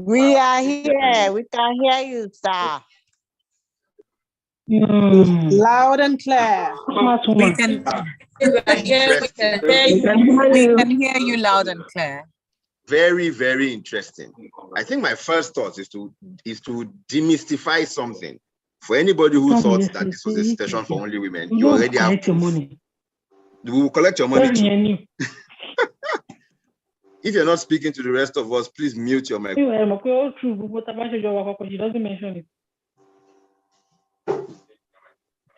We are here. We can hear you, sir. Loud and clear. We can hear you loud and clear. Very, very interesting. I think my first thought is to demystify something. For anybody who thought that this was a station for only women, you already have your money. We will collect your money too. If you're not speaking to the rest of us, please mute your mic. She doesn't mention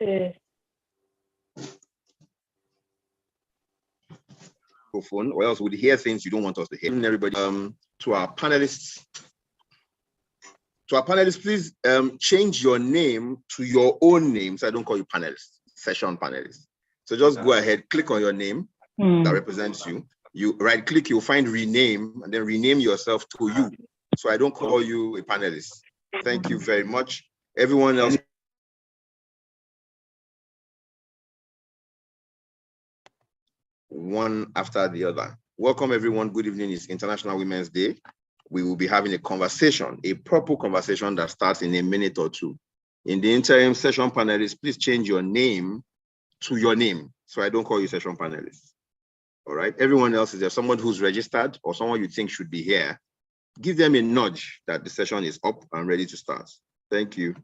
it. Or else we'd hear things you don't want us to hear. Everybody, to our panelists, please change your name to your own name, so I don't call you panelists, session panelists. So just go ahead, click on your name that represents you. You right click, you'll find rename, and then rename yourself to you. So I don't call you a panelist. Thank you very much. Everyone else. One after the other. Welcome everyone. Good evening. It's International Women's Day. We will be having a conversation, a proper conversation that starts in a minute or two. In the interim, session panelists, please change your name to your name, so I don't call you session panelists. All right. Everyone else, is there someone who's registered or someone you think should be here? Give them a nudge that the session is up and ready to start. Thank you.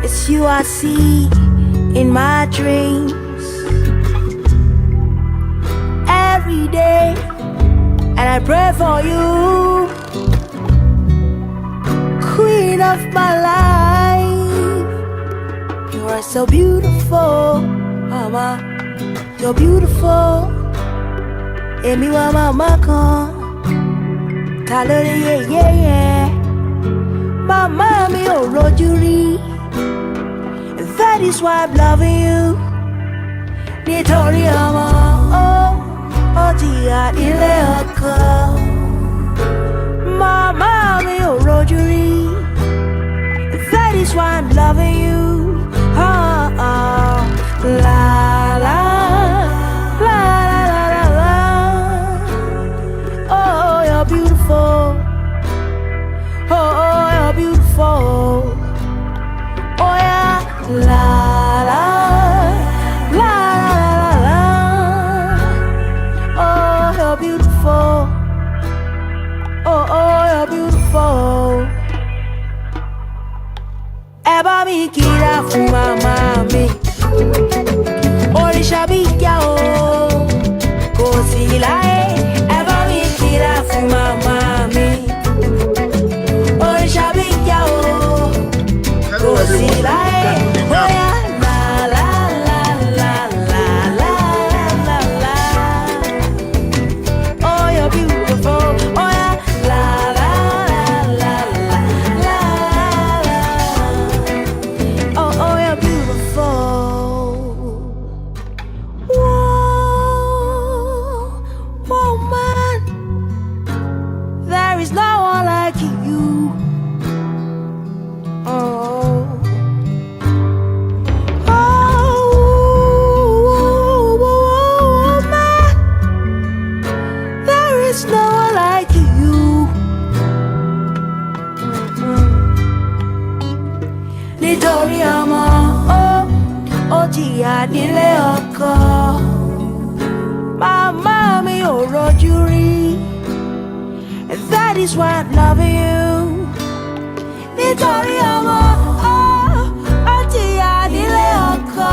It's you I see in my dreams every day, and I pray for you, queen of my life. You are so beautiful, mama. You're beautiful. Emi wa mama kan, talori yeah. Mama mi ò rojú rí. That is why I'm loving you. Nítorí ọmọ ó jìyà nílé ọkọ. Mama mi ò rojú rí. That is why I'm loving you. La la la la la la. Oh, you're beautiful. Oh, you're beautiful. Oh yeah. La la la la la. Oh, you're beautiful. Oh, you're beautiful. Ẹ bá mi kíra fún màmá mi. Òrìṣà bí kíá o, kò sí láyé. Ẹ bá mi kíra fún màmá mi. Òrìṣà bí kíá o, kò sí láyé. nílé ọkọ. Màmá mi ò rojú rí. That is why I'm loving you. Nítorí ọmọ ó jìyà nílé ọkọ.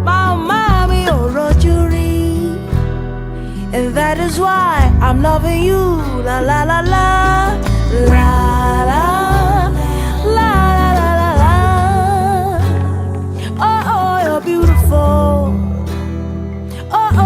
Màmá mi ò rojú rí. And that is why I'm loving you. La la la la. La la la la la la. Oh oh, you're beautiful. Oh oh.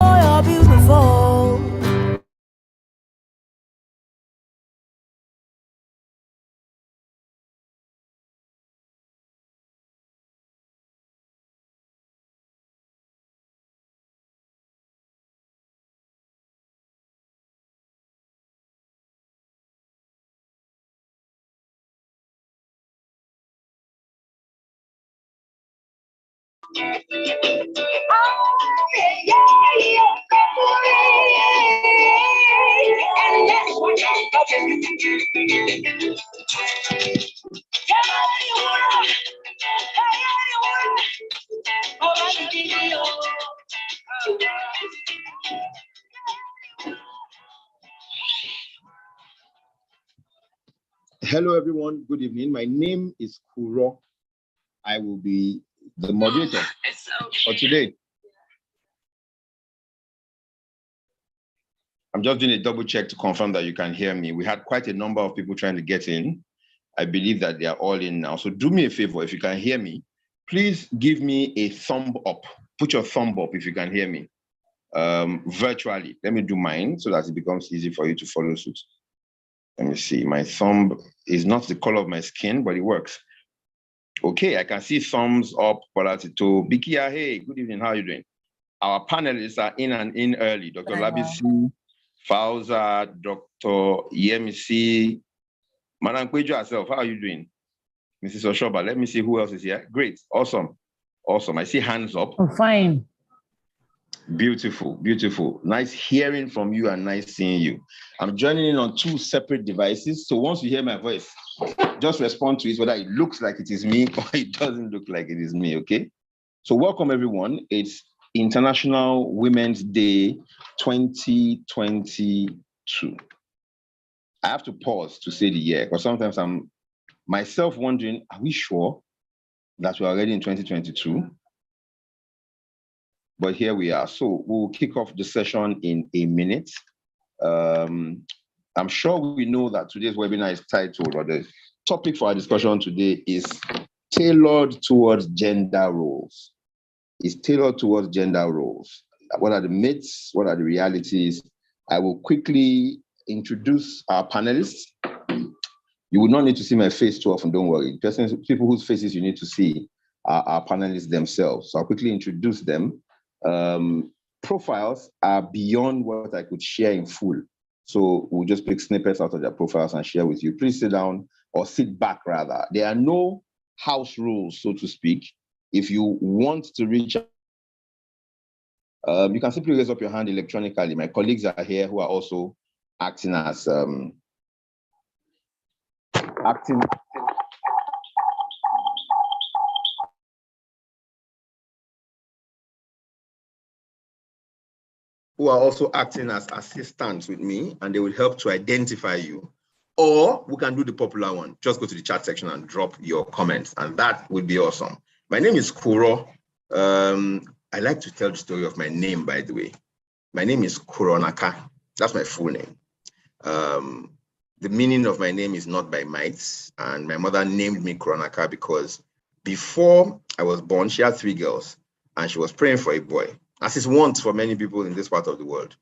Oh, you're beautiful. Hello, everyone. Good evening. My name is Kuro. I will be the moderator for today. I'm just doing a double check to confirm that you can hear me. We had quite a number of people trying to get in. I believe that they are all in now. So do me a favor, if you can hear me, please give me a thumb up. Put your thumb up if you can hear me virtually. Let me do mine so that it becomes easy for you to follow suit. Let me see. My thumb is not the color of my skin, but it works. Okay, I can see thumbs up. Polatito, Bikia, hey, good evening. How are you doing? Our panelists are in and in early. Dr. Labisi, Fauza, Dr. Yemisi, Madam Kwejo herself. How are you doing? Mrs. Oshoba, let me see who else is here. Great, awesome, awesome. I see hands up. I'm fine. Beautiful, beautiful. Nice hearing from you and nice seeing you. I'm joining in on 2 separate devices. So once you hear my voice, just respond to it, whether it looks like it is me or it doesn't look like it is me, okay? So welcome everyone. It's International Women's Day 2022. I have to pause to say the year, because sometimes I'm myself wondering, are we sure that we're already in 2022? But here we are. So we'll kick off the session in a minute. I'm sure we know that today's webinar is titled, or the topic for our discussion today is tailored towards gender roles. It's tailored towards gender roles. What are the myths? What are the realities? I will quickly introduce our panelists. You will not need to see my face too often, don't worry. People whose faces you need to see are our panelists themselves. So I'll quickly introduce them. Profiles are beyond what I could share in full. So we'll just pick snippets out of their profiles and share with you. Please sit down, or sit back rather. There are no house rules, so to speak. If you want to reach out, you can simply raise up your hand electronically. My colleagues are here who are also acting as who are also acting as assistants with me, and they will help to identify you. Or we can do the popular one. Just go to the chat section and drop your comments, and that would be awesome. My name is Kuro. I like to tell the story of my name, by the way. My name is Kuronaka. That's my full name. The meaning of my name is not by might, and my mother named me Kuronaka because before I was born, she had 3 girls, and she was praying for a boy, as is wont for many people in this part of the world.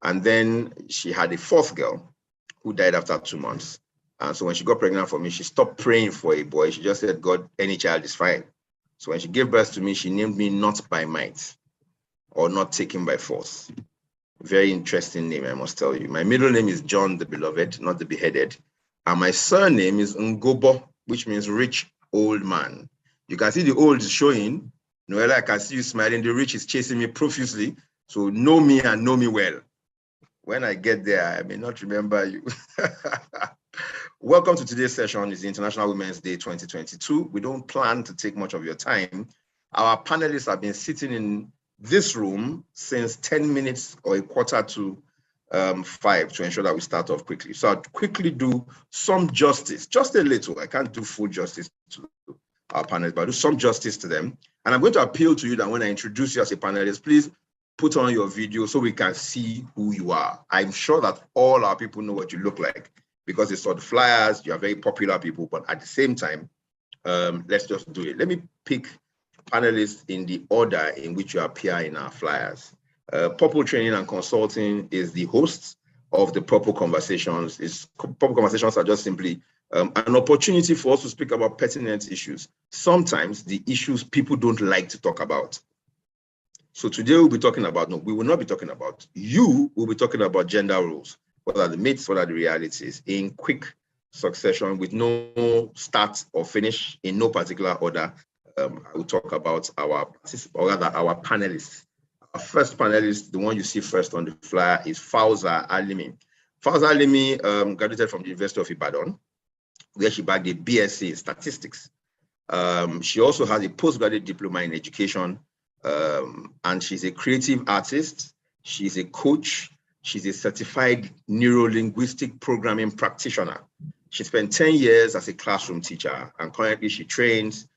And then she had a 4th girl who died after 2 months. And so when she got pregnant for me, she stopped praying for a boy. She just said, God, any child is fine. So when she gave birth to me, she named me Not by Might or Not Taken by Force. Very interesting name, I must tell you. My middle name is John the Beloved, not the Beheaded. And my surname is Ngobo, which means rich old man. You can see the old is showing. Noella, I can see you smiling. The rich is chasing me profusely. So know me and know me well. When I get there, I may not remember you. Welcome to today's session. It's the International Women's Day 2022. We don't plan to take much of your time. Our panelists have been sitting in this room since 10 minutes or a quarter to 5 to ensure that we start off quickly. So I'll quickly do some justice, just a little. I can't do full justice to our panelists, but I'll do some justice to them. And I'm going to appeal to you that when I introduce you as a panelist, please put on your video so we can see who you are. I'm sure that all our people know what you look like because they saw the flyers. You are very popular people, but at the same time, let's just do it. Let me pick panelists in the order in which you appear in our flyers. Purple Training and Consulting is the host of the Purple Conversations. Purple Conversations are just simply an opportunity for us to speak about pertinent issues. Sometimes the issues people don't like to talk about. So today we'll be talking about, no, we will not be talking about, you will be talking about gender roles. What are the myths, what are the realities, in quick succession with no start or finish, in no particular order. I will talk about our panelists. Our first panelist, the one you see first on the flyer, is Fauza Alimi. Fauza Alimi graduated from the University of Ibadan, where she bagged a BSc in statistics. She also has a postgraduate diploma in education, and she's a creative artist. She's a coach. She's a certified neuro-linguistic programming practitioner. She spent 10 years as a classroom teacher, and currently she trains.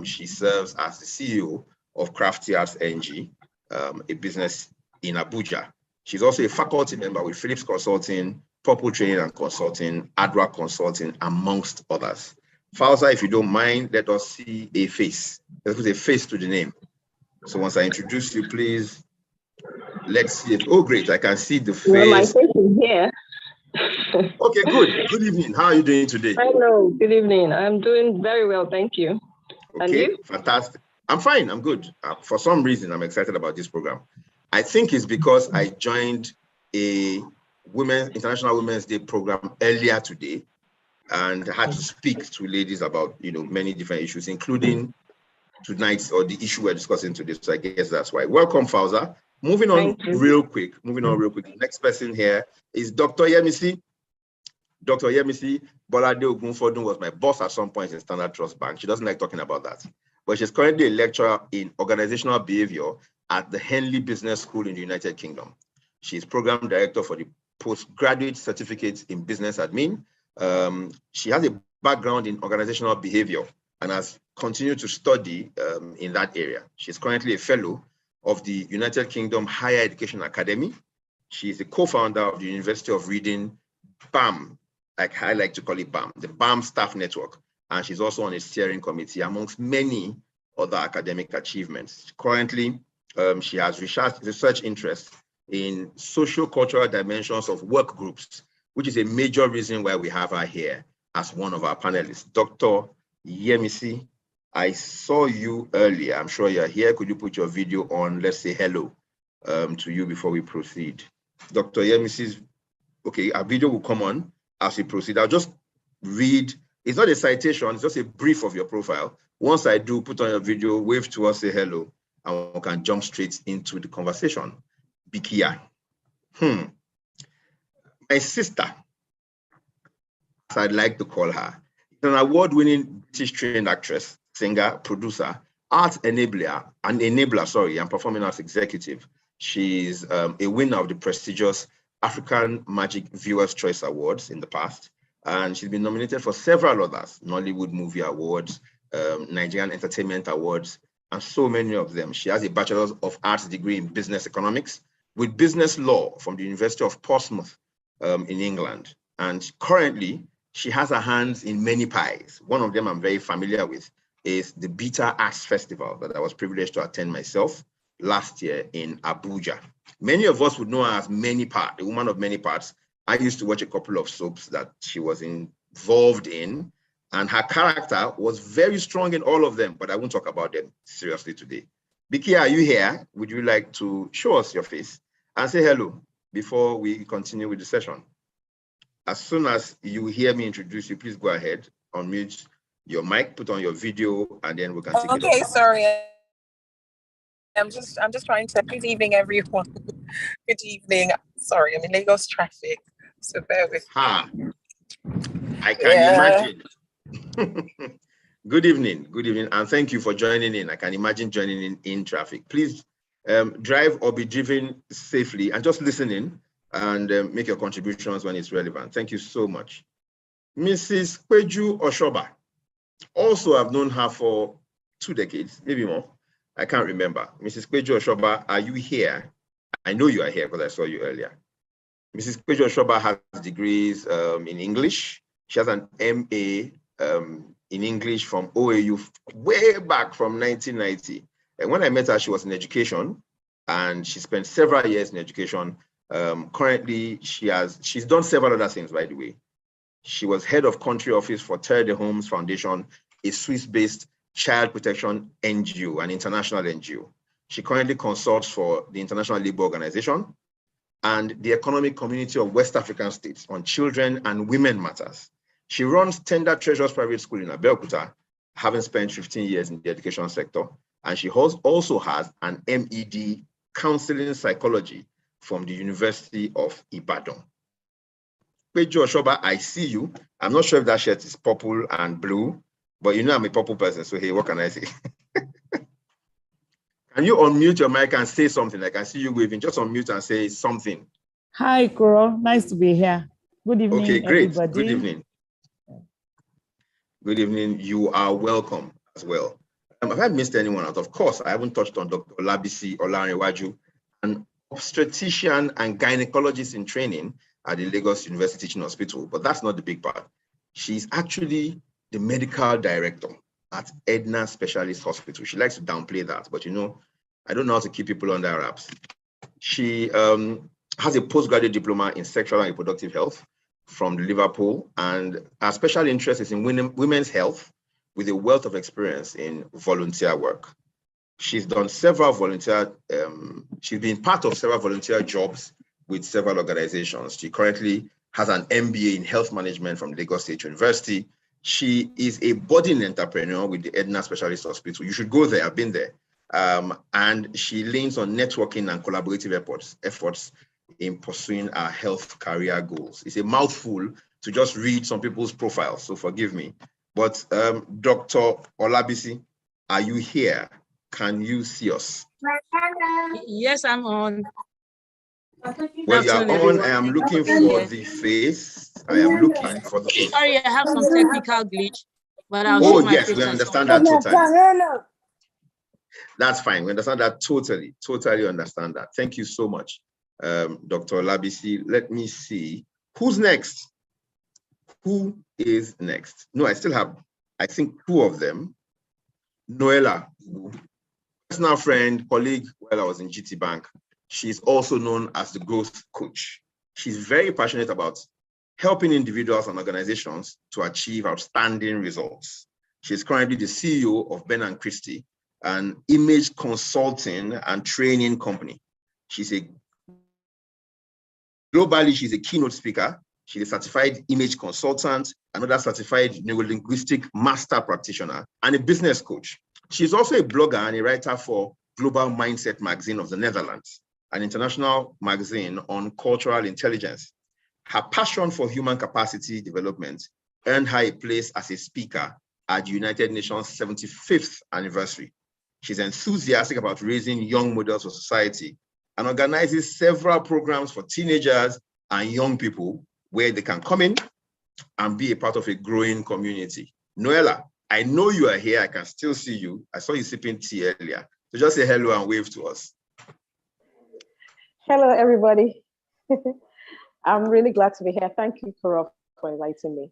She serves as the CEO of Crafty Arts NG, a business in Abuja. She's also a faculty member with Philips Consulting, Purple Training and Consulting, ADRA Consulting, amongst others. Fauza, if you don't mind, let us see a face. Let's put a face to the name. So once I introduce you, please, let's see it. Oh, great, I can see the face. Well, my face is here. Okay, good. Good evening. How are you doing today? Hello, good evening. I'm doing very well, thank you. Okay, and you? Fantastic. I'm fine, I'm good. For some reason, I'm excited about this program. I think it's because I joined a International Women's Day program earlier today and had to speak to ladies about, many different issues, including tonight's or the issue we're discussing today. So I guess that's why. Welcome, Fauza. Moving on real quick. The next person here is Dr. Yemisi. Dr. Yemisi Bolade Ogunfodun was my boss at some point in Standard Trust Bank. She doesn't like talking about that. But she's currently a lecturer in organizational behavior at the Henley Business School in the United Kingdom. She's program director for the postgraduate certificate in business admin. She has a background in organizational behavior and has continued to study in that area. She's currently a fellow of the United Kingdom Higher Education Academy. She is the co-founder of the University of Reading BAM, like I like to call it BAM, the BAM Staff Network. And she's also on a steering committee amongst many other academic achievements. Currently, she has research interests in socio-cultural dimensions of work groups, which is a major reason why we have her here as one of our panelists. Dr. Yemisi, I saw you earlier. I'm sure you're here. Could you put your video on? Let's say hello to you before we proceed. Dr. Yemisi's, okay, our video will come on as we proceed. I'll just read. It's not a citation, it's just a brief of your profile. Once I do, put on your video, wave to us, say hello, and we can jump straight into the conversation. Bikia. My sister, as I'd like to call her, is an award-winning British trained actress, singer, producer, art enabler, and performing arts executive. She's a winner of the prestigious African Magic Viewers' Choice Awards in the past. And she's been nominated for several others, Nollywood Movie Awards, Nigerian Entertainment Awards, and so many of them. She has a Bachelor of Arts degree in Business Economics with Business Law from the University of Portsmouth in England. And currently, she has her hands in many pies. One of them I'm very familiar with is the Beta Arts Festival that I was privileged to attend myself last year in Abuja. Many of us would know her as Many Parts, the woman of many parts. I used to watch a couple of soaps that she was involved in, And her character was very strong in all of them, but I won't talk about them seriously today. Biki, are you here? Would you like to show us your face and say hello before we continue with the session? As soon as you hear me introduce you, please go ahead, unmute your mic, put on your video, and then we can take it. Okay, sorry. I'm just trying to. Good evening, everyone. Good evening. Sorry, I'm in Lagos traffic, so bear with me. I can imagine. Good evening, and thank you for joining in. I can imagine joining in traffic. Please drive or be driven safely and just listen in and make your contributions when it's relevant. Thank you so much. Mrs. Kweju Oshoba. Also, I've known her for 2 decades, maybe more. I can't remember. Mrs. Kweju Oshoba, are you here? I know you are here because I saw you earlier. Mrs. Kweju Oshoba has degrees in English. She has an MA in English from OAU way back from 1990. And when I met her, she was in education and she spent several years in education. Currently, she's done several other things, by the way. She was head of country office for Terre de Homes Foundation, a Swiss-based child protection NGO, an international NGO. She currently consults for the International Labour Organization and the Economic Community of West African States on children and women matters. She runs Tender Treasures Private School in Abeokuta, having spent 15 years in the education sector. And she also has an MED counseling psychology from the University of Ibadan. Kweju Oshoba, I see you. I'm not sure if that shirt is purple and blue, but you know I'm a purple person, so hey, what can I say? Can you unmute your mic and say something? I can see you waving. Just unmute and say something. Hi, Koro. Nice to be here. Good evening, okay, great. Everybody. Good evening. Good evening. You are welcome as well. Have I missed anyone out? Of course, I haven't touched on Dr. Olabisi Olanrewaju, an obstetrician and gynecologist in training at the Lagos University Teaching Hospital, but that's not the big part. She's actually the medical director at Edna Specialist Hospital. She likes to downplay that, but you know, I don't know how to keep people under wraps. She has a postgraduate diploma in sexual and reproductive health from Liverpool, and her special interest is in women's health with a wealth of experience in volunteer work. She's done several volunteer, she's been part of several volunteer jobs with several organizations. She currently has an MBA in health management from Lagos State University. She is a budding entrepreneur with the Edna Specialist Hospital. You should go there, I've been there. And she leans on networking and collaborative efforts in pursuing our health career goals. It's a mouthful to just read some people's profiles, so forgive me. But Dr. Olabisi, are you here? Can you see us? Yes, I'm on. Well, you are on. I am looking for the face. I am looking for the face. Sorry, I have some technical glitch, but I'll oh, yes, we understand that totally. That's fine. We understand that totally understand that. Thank you so much, Dr. Olabisi. Let me see. Who's next? Who is next? No, I still have, I think, 2 of them. Noella, personal friend, colleague while I was in GT Bank. She's also known as the growth coach. She's very passionate about helping individuals and organizations to achieve outstanding results. She's currently the CEO of Ben & Christie, an image consulting and training company. Globally, she's a keynote speaker. She's a certified image consultant, another certified neurolinguistic master practitioner, and a business coach. She's also a blogger and a writer for Global Mindset Magazine of the Netherlands, an international magazine on cultural intelligence. Her passion for human capacity development earned her a place as a speaker at the United Nations 75th anniversary. She's enthusiastic about raising young models of society and organizes several programs for teenagers and young people where they can come in and be a part of a growing community. Noella, I know you are here. I can still see you. I saw you sipping tea earlier. So just say hello and wave to us. Hello, everybody. I'm really glad to be here. Thank you, for inviting me.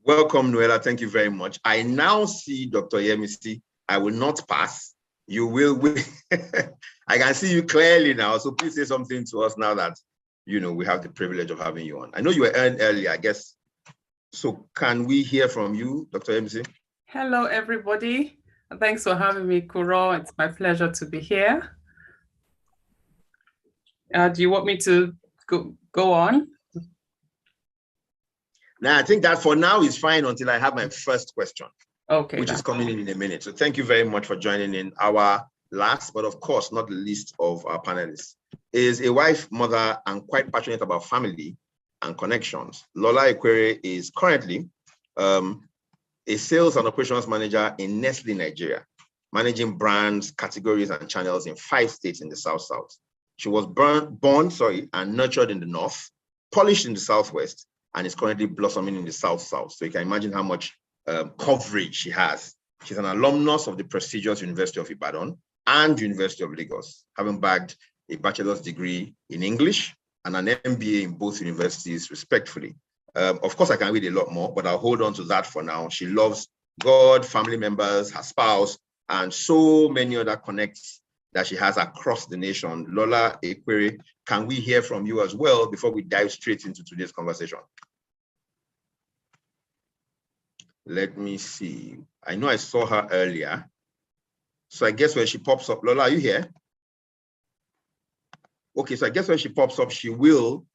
Welcome, Noella. Thank you very much. I now see Dr. Yemisi. I will not pass. You will. I can see you clearly now. So please say something to us now that, you know, we have the privilege of having you on. I know you were earlier, I guess, So can we hear from you, Dr. MC? Hello, everybody. Thanks for having me, Kuro. It's my pleasure to be here. Do you want me to go on? Now, I think that for now is fine until I have my first question, okay, which is coming in a minute. So thank you very much for joining in. Our last, but of course, not the least of our panelists, is a wife, mother, and quite passionate about family and connections. Lola Ekwere is currently a sales and operations manager in Nestle Nigeria, managing brands, categories, and channels in 5 states in the South. She was born and nurtured in the North, polished in the Southwest, and is currently blossoming in the South. So you can imagine how much coverage she has. She's an alumnus of the prestigious University of Ibadan and University of Lagos, having bagged a bachelor's degree in English and an MBA in both universities, respectively. Of course, I can read a lot more, but I'll hold on to that for now. She loves God, family members, her spouse, and so many other connects that she has across the nation. Lola Ekwere, can we hear from you as well before we dive straight into today's conversation? Let me see. I know I saw her earlier. So I guess when she pops up, Lola, are you here? Okay, so I guess when she pops up, she will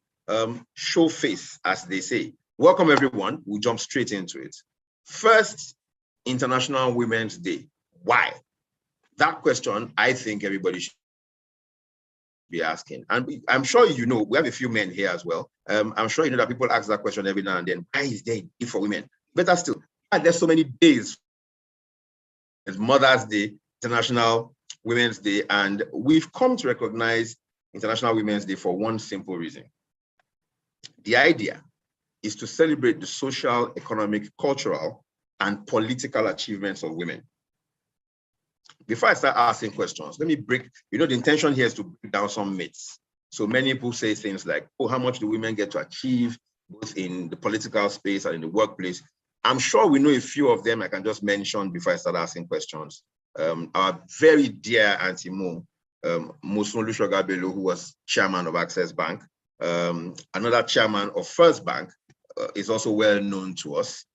show face, as they say. Welcome, everyone. We'll jump straight into it. First, International Women's Day. Why? That question, I think everybody should be asking. And I'm sure you know, we have a few men here as well. I'm sure you know that people ask that question every now and then. Why is there a day for women? Better still, why there's so many days? It's Mother's Day, International Women's Day, and we've come to recognize International Women's Day for one simple reason. The idea is to celebrate the social, economic, cultural, and political achievements of women. Before I start asking questions, let me break, the intention here is to break down some myths. So many people say things like, oh, how much do women get to achieve, both in the political space and in the workplace? I'm sure we know a few of them I can just mention before I start asking questions. Our very dear Auntie Mo, Mosun Olusoga-Bello, who was chairman of Access Bank, another chairman of First Bank, is also well known to us.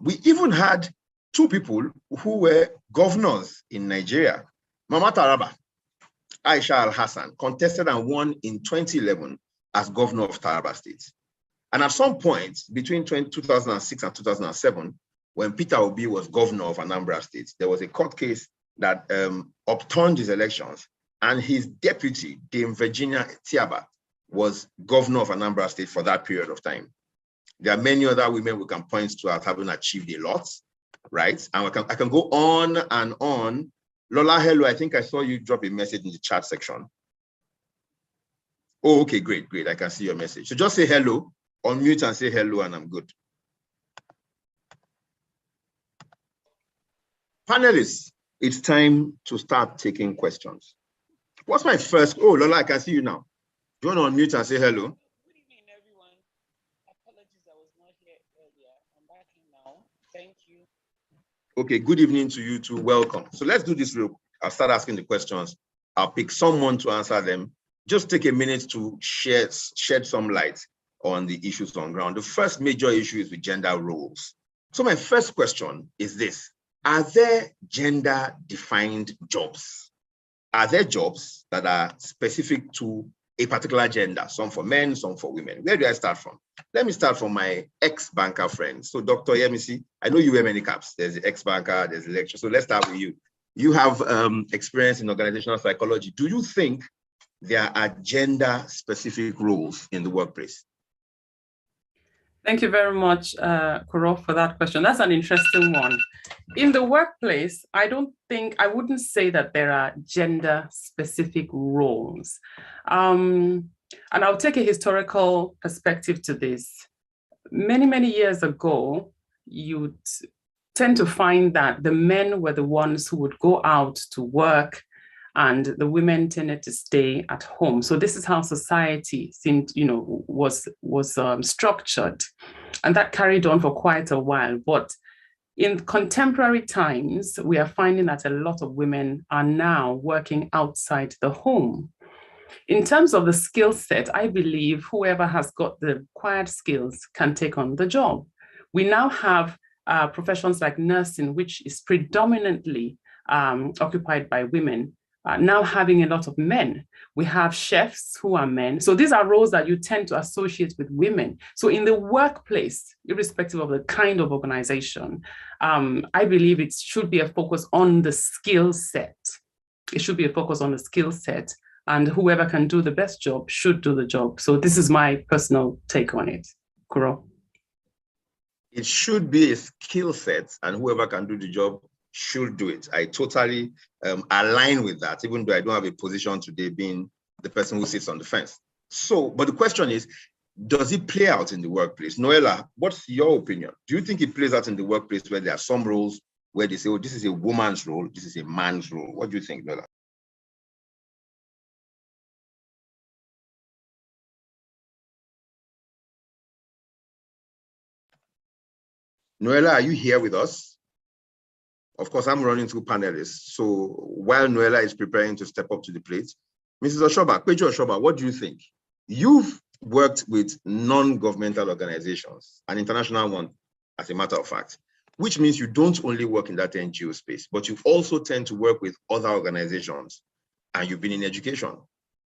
We even had 2 people who were governors in Nigeria. Mama Taraba, Aisha Al-Hassan, contested and won in 2011 as governor of Taraba State. And at some point between 2006 and 2007, when Peter Obi was governor of Anambra State, there was a court case that upturned his elections, and his deputy, Dame Virginia Tiaba, was governor of Anambra State for that period of time. There are many other women we can point to as having achieved a lot, right? And I can go on and on. Lola, hello, I think I saw you drop a message in the chat section. Oh, okay, great. I can see your message. So just say hello, unmute and say hello, and I'm good. Panelists, it's time to start taking questions. What's my first? Oh, Lola, I can see you now. Do you want to unmute and say hello? Good evening, everyone. Apologies, I was not here earlier. I'm back in now. Thank you. Okay, good evening to you too. Welcome. So let's do this real quick. I'll start asking the questions. I'll pick someone to answer them. Just take a minute to shed some light on the issues on ground. The first major issue is with gender roles. So my first question is this: are there gender-defined jobs? Are there jobs that are specific to a particular gender, some for men, some for women? Where do I start from? Let me start from my ex-banker friend. So Dr. Yemisi, I know you wear many caps. There's the ex-banker, there's the lecturer. So let's start with you. You have experience in organizational psychology. Do you think there are gender-specific roles in the workplace? Thank you very much, Kuro, for that question. That's an interesting one. In the workplace, I wouldn't say that there are gender-specific roles. And I'll take a historical perspective to this. Many, many years ago, you'd tend to find that the men were the ones who would go out to work and the women tended to stay at home. So this is how society seemed, was structured. And that carried on for quite a while. But in contemporary times, we are finding that a lot of women are now working outside the home. In terms of the skill set, I believe whoever has got the required skills can take on the job. We now have professions like nursing, which is predominantly occupied by women, now having a lot of men. We have chefs who are men. So these are roles that you tend to associate with women. So in the workplace, irrespective of the kind of organization, I believe it should be a focus on the skill set. It should be a focus on the skill set, and whoever can do the best job should do the job. So this is my personal take on it. Kuro. It should be a skill set, and whoever can do the job should do it. I totally align with that, even though I don't have a position today being the person who sits on the fence. So, but the question is, does it play out in the workplace? Noella, what's your opinion? Do you think it plays out in the workplace where there are some roles where they say, oh, this is a woman's role, this is a man's role? What do you think, Noella? Noella, are you here with us? Of course, I'm running through panelists. So while Noella is preparing to step up to the plate, Mrs. Oshoba, Kweju Oshoba, what do you think? You've worked with non-governmental organizations, an international one, as a matter of fact, which means you don't only work in that NGO space, but you also tend to work with other organizations, and you've been in education.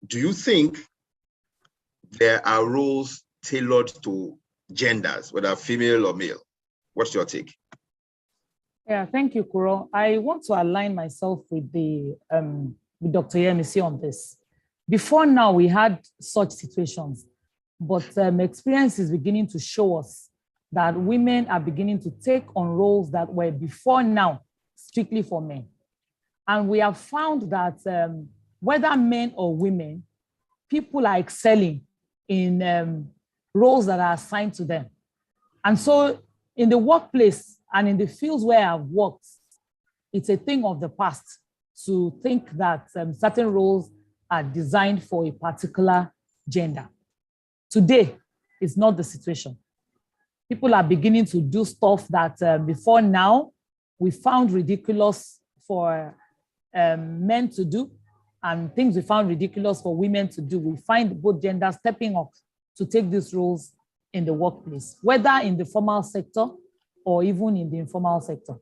Do you think there are roles tailored to genders, whether female or male? What's your take? Yeah, thank you, Kuro. I want to align myself with with Dr. Yemisi on this. Before now, we had such situations, but experience is beginning to show us that women are beginning to take on roles that were before now strictly for men. And we have found that whether men or women, people are excelling in roles that are assigned to them. And so in the workplace and in the fields where I've worked, it's a thing of the past to think that certain roles are designed for a particular gender. Today, it's not the situation. People are beginning to do stuff that before now, we found ridiculous for men to do, and things we found ridiculous for women to do. We find both genders stepping up to take these roles in the workplace, whether in the formal sector or even in the informal sector.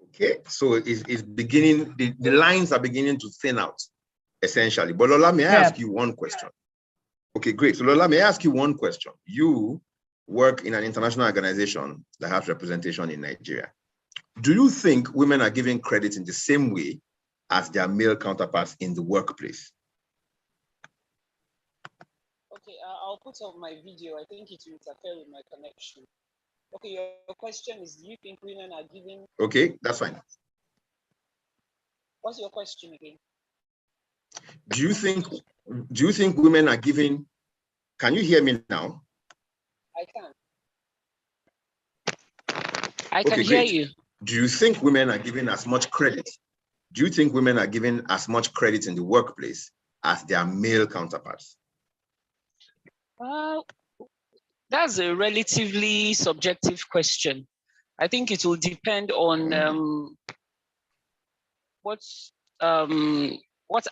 Okay, so it's beginning, the lines are beginning to thin out, essentially. But Lola, may I ask you one question? Okay, great. So Lola, may I ask you one question? You work in an international organization that has representation in Nigeria. Do you think women are given credit in the same way as their male counterparts in the workplace? Okay, I'll put up my video. I think it will interfere with my connection. Okay, your question is, do you think women are given... Okay, that's fine. What's your question again? Do you think women are given... Can you hear me now? I can. I can hear you. Do you think women are given as much credit? Do you think women are given as much credit in the workplace as their male counterparts? That's a relatively subjective question. I think it will depend on what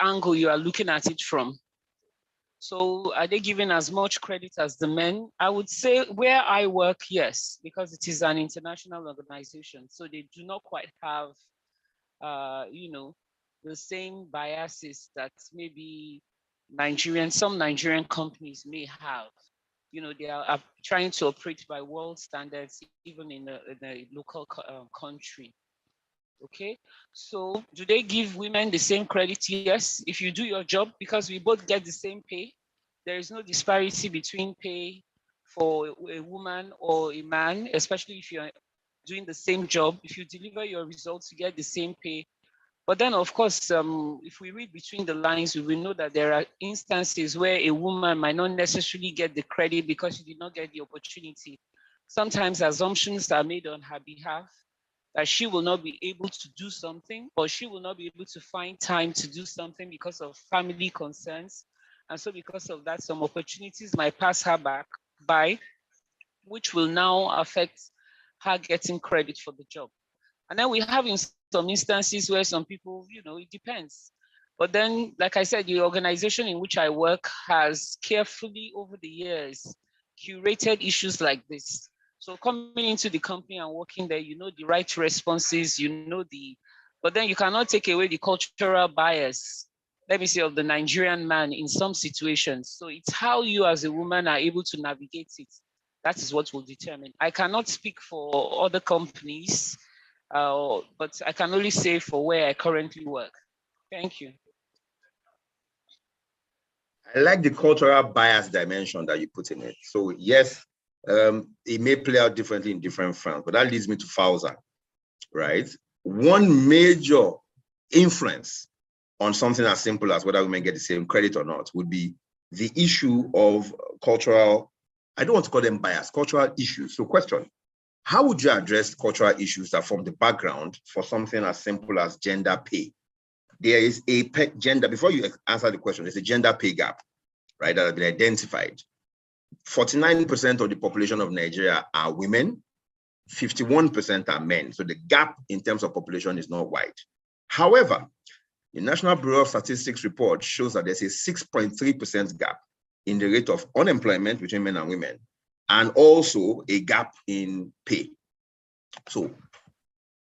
angle you are looking at it from. So are they given as much credit as the men? I would say where I work, yes, because it is an international organization. So they do not quite have, the same biases that maybe some Nigerian companies may have. They are trying to operate by world standards, even in a local country. Okay, so do they give women the same credit? Yes, if you do your job, because we both get the same pay. There is no disparity between pay for a woman or a man, especially if you're doing the same job. If you deliver your results, you get the same pay. But then, of course, if we read between the lines, we will know that there are instances where a woman might not necessarily get the credit because she did not get the opportunity. Sometimes assumptions are made on her behalf that she will not be able to do something, or she will not be able to find time to do something because of family concerns. And so because of that, some opportunities might pass her by, which will now affect her getting credit for the job. And then we have in some instances where some people, it depends. But then, like I said, the organization in which I work has carefully over the years curated issues like this. So coming into the company and working there, you know the right responses, you know but then you cannot take away the cultural bias, let me say, of the Nigerian man in some situations. So it's how you as a woman are able to navigate it. That is what will determine. I cannot speak for other companies, but I can only say for where I currently work. Thank you. I like the cultural bias dimension that you put in it. So yes, it may play out differently in different firms, but that leads me to Fauza, right? One major influence on something as simple as whether women get the same credit or not would be the issue of cultural, I don't want to call them bias, cultural issues. So question, how would you address cultural issues that form the background for something as simple as gender pay? There is a gender, before you answer the question, there's a gender pay gap, right, that has been identified. 49% of the population of Nigeria are women, 51% are men. So the gap in terms of population is not wide. However, the National Bureau of Statistics report shows that there's a 6.3% gap in the rate of unemployment between men and women, and also a gap in pay. So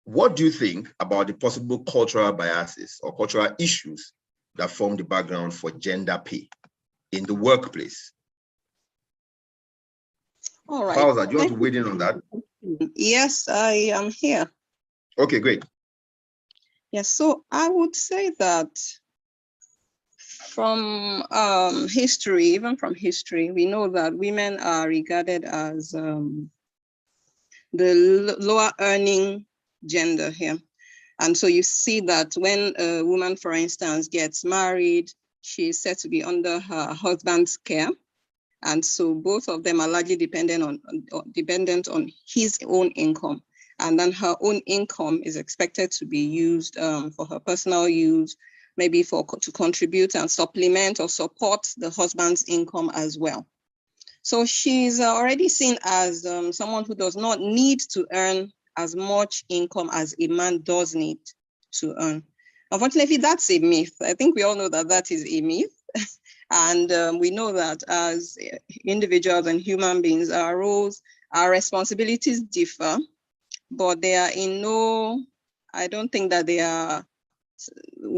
what do you think about the possible cultural biases or cultural issues that form the background for gender pay in the workplace? All right. Fauza, do you want to weigh in on that? Yes, I am here. Okay, great. Yes, so I would say that from history, even from history, we know that women are regarded as the lower earning gender here. And so you see that when a woman, for instance, gets married, she's said to be under her husband's care. And so both of them are largely dependent on his own income. And then her own income is expected to be used for her personal use, maybe to contribute and supplement or support the husband's income as well. So she's already seen as someone who does not need to earn as much income as a man does need to earn. Unfortunately, that's a myth. I think we all know that that is a myth. And we know that as individuals and human beings, our roles, our responsibilities differ, but they are in no, I don't think that they are,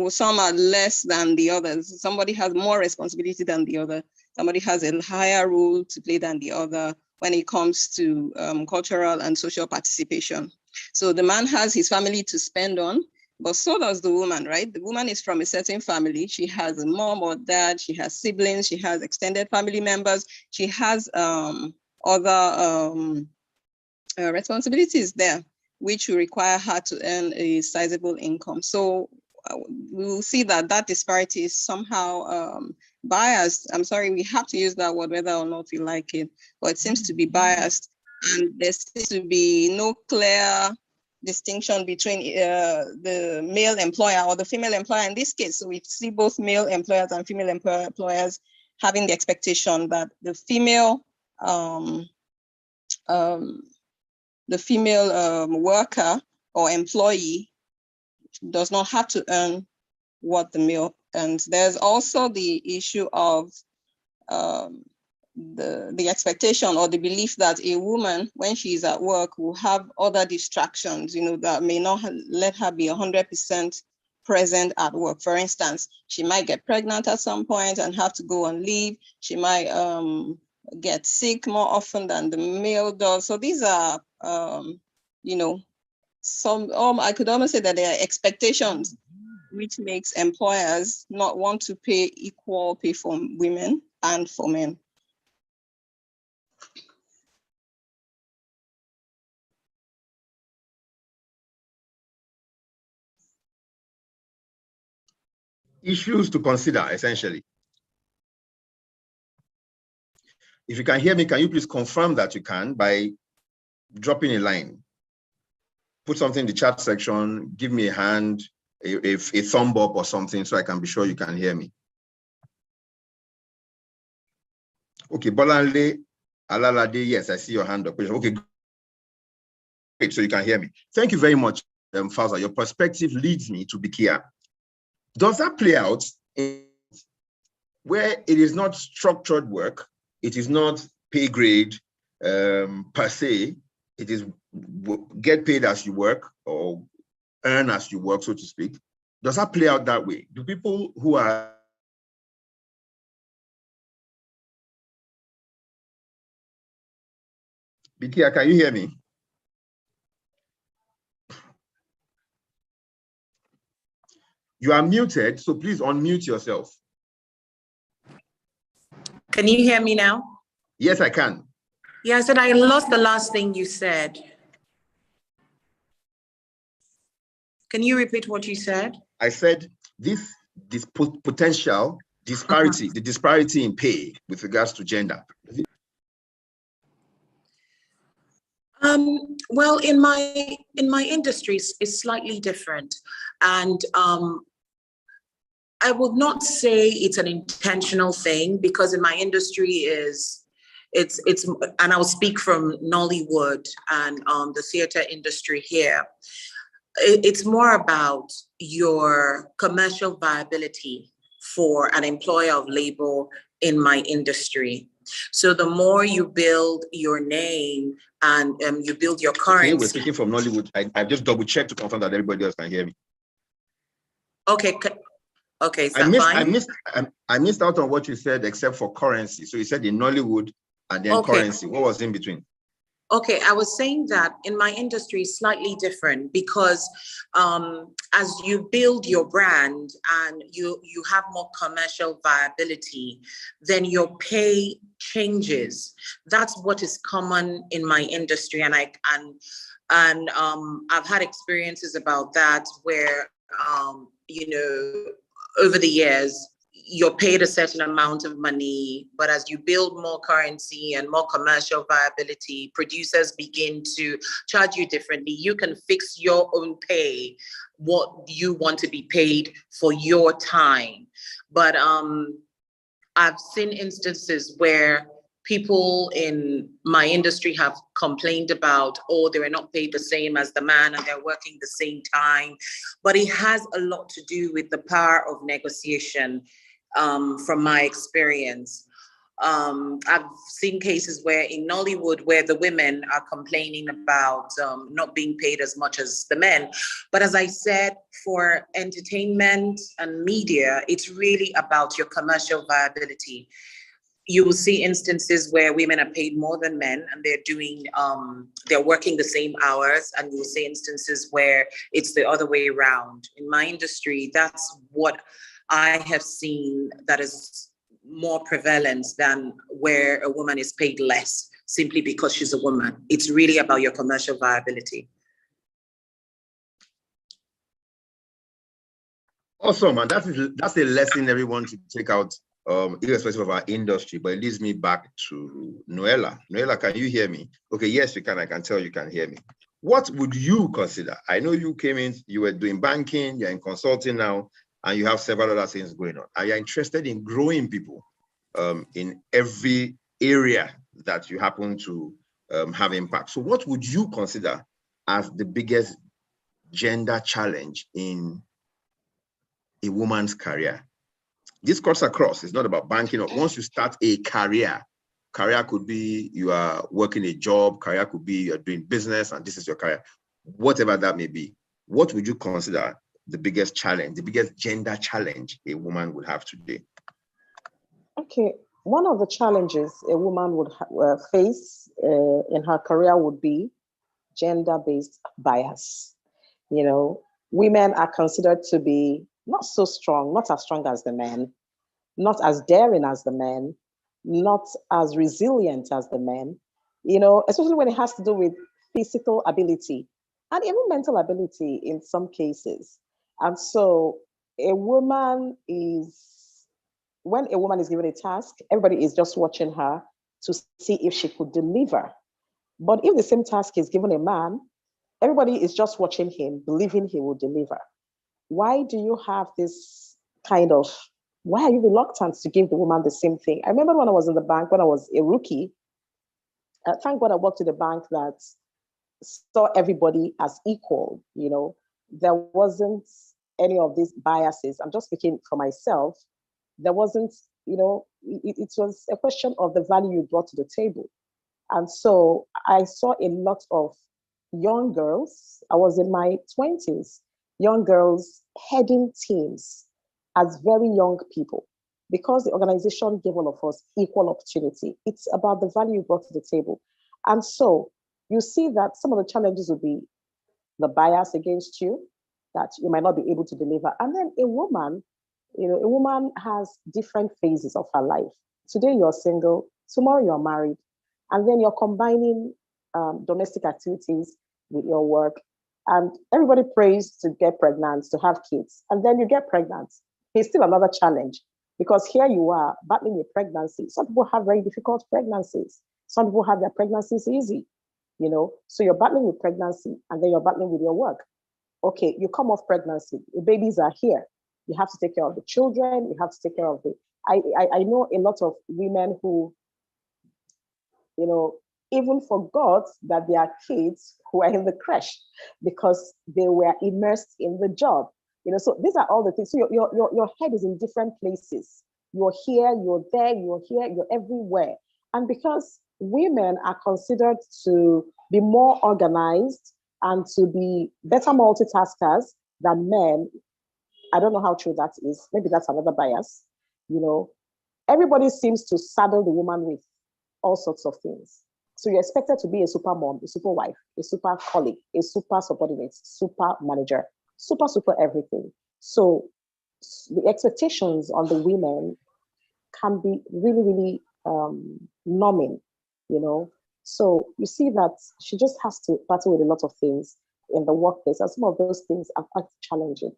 some are less than the others. Somebody has more responsibility than the other. Somebody has a higher role to play than the other when it comes to cultural and social participation. So the man has his family to spend on, but so does the woman, right? The woman is from a certain family. She has a mom or dad, she has siblings, she has extended family members, she has other responsibilities there, which will require her to earn a sizable income. So we will see that that disparity is somehow biased. I'm sorry, we have to use that word whether or not we like it, but it seems to be biased. And there seems to be no clear distinction between the male employer or the female employer in this case. So we see both male employers and female employers having the expectation that the female worker or employee does not have to earn what the male earns. There's also the issue of the expectation or the belief that a woman, when she's at work, will have other distractions, that may not let her be 100% present at work. For instance, she might get pregnant at some point and have to go on leave. She might get sick more often than the male does. So these are, some, I could almost say that they are expectations, which makes employers not want to pay equal pay for women and for men. Issues to consider, essentially. If you can hear me, can you please confirm that you can by dropping a line? Put something in the chat section, give me a hand, a thumb up or something so I can be sure you can hear me. Okay, Bolanle, Alalade, yes, I see your hand up. Okay, great, so you can hear me. Thank you very much, Fauza. Your perspective leads me to Bikia. Does that play out in where it is not structured work, it is not pay grade per se. It is get paid as you work or earn as you work, so to speak. Does that play out that way? Do people who are Bikia, can you hear me? You are muted, so please unmute yourself. Can you hear me now? Yes, I can. Yeah, I said I lost the last thing you said. Can you repeat what you said? I said this potential disparity, the disparity in pay with regards to gender. Well, in my industry, it's slightly different, and I would not say it's an intentional thing, because in my industry it's and I'll speak from Nollywood and the theater industry here. It's more about your commercial viability for an employer of labor in my industry. So the more you build your name and you build your currency. Okay, we're speaking from Nollywood. I've just double checked to confirm that everybody else can hear me. Okay. Okay. I missed out on what you said except for currency. So you said in Nollywood and then currency. What was in between? Okay, I was saying that in my industry is slightly different, because as you build your brand and you have more commercial viability, then your pay changes. That's what is common in my industry, and I've had experiences about that where over the years, you're paid a certain amount of money, but as you build more currency and more commercial viability, producers begin to charge you differently. You can fix your own pay, what you want to be paid for your time. But I've seen instances where people in my industry have complained about, they were not paid the same as the man and they're working the same time. But it has a lot to do with the power of negotiation. From my experience, I've seen cases where in Nollywood where the women are complaining about not being paid as much as the men. But as I said, for entertainment and media, it's really about your commercial viability. You will see instances where women are paid more than men and they're working the same hours, and you will see instances where it's the other way around. In my industry, that's what I have seen that is more prevalent than where a woman is paid less simply because she's a woman. It's really about your commercial viability. Awesome, and that's a lesson everyone should take out, irrespective of our industry. But it leads me back to Noella. Noella, can you hear me? Okay, yes, you can. I can tell you can hear me. What would you consider? I know you came in, you were doing banking, you're in consulting now, and you have several other things going on. Are you interested in growing people in every area that you happen to have impact? So what would you consider as the biggest gender challenge in a woman's career? This cuts across. It's not about banking. Once you start a career could be you are working a job, career could be you're doing business and this is your career. Whatever that may be, what would you consider the biggest challenge, the biggest gender challenge a woman would have today? Okay, one of the challenges a woman would face in her career would be gender-based bias. Women are considered to be not so strong, not as strong as the men, not as daring as the men, not as resilient as the men, especially when it has to do with physical ability and even mental ability in some cases. And so when a woman is given a task, everybody is just watching her to see if she could deliver. But if the same task is given a man, everybody is just watching him, believing he will deliver. Why do you have this why are you reluctant to give the woman the same thing? I remember when I was in the bank, when I was a rookie, thank God I worked in a bank that saw everybody as equal, There wasn't any of these biases. I'm just speaking for myself. There wasn't, it was a question of the value you brought to the table. And so I saw a lot of young girls, I was in my 20s, young girls heading teams as very young people, because the organization gave all of us equal opportunity. It's about the value you brought to the table. And so you see that some of the challenges will be the bias against you, that you might not be able to deliver. And then a woman, a woman has different phases of her life. Today you're single, tomorrow you're married, and then you're combining domestic activities with your work. And everybody prays to get pregnant, to have kids, and then you get pregnant. It's still another challenge, because here you are battling with pregnancy. Some people have very difficult pregnancies. Some people have their pregnancies easy, So you're battling with pregnancy, and then you're battling with your work. Okay, you come off pregnancy, the babies are here. You have to take care of the children. You have to take care of I know a lot of women who, even forgot that there are kids who are in the creche because they were immersed in the job. So these are all the things. So your head is in different places. You're here, you're there, you're here, you're everywhere. And because women are considered to be more organized and to be better multitaskers than men, I don't know how true that is. Maybe that's another bias. Everybody seems to saddle the woman with all sorts of things. So you're expected to be a super mom, a super wife, a super colleague, a super subordinate, super manager, super everything. So the expectations on the women can be really, really numbing, So you see that she just has to battle with a lot of things in the workplace, and some of those things are quite challenging.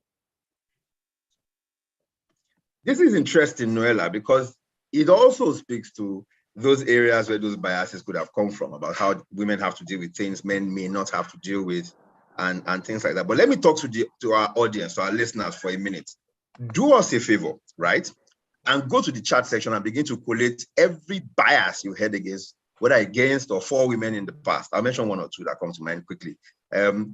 This is interesting, Noella, because it also speaks to those areas where those biases could have come from, about how women have to deal with things men may not have to deal with, and things like that. But let me talk to our audience, to our listeners for a minute. Do us a favor, right? And go to the chat section and begin to collate every bias you had against, whether against or for women in the past. I'll mention one or two that come to mind quickly.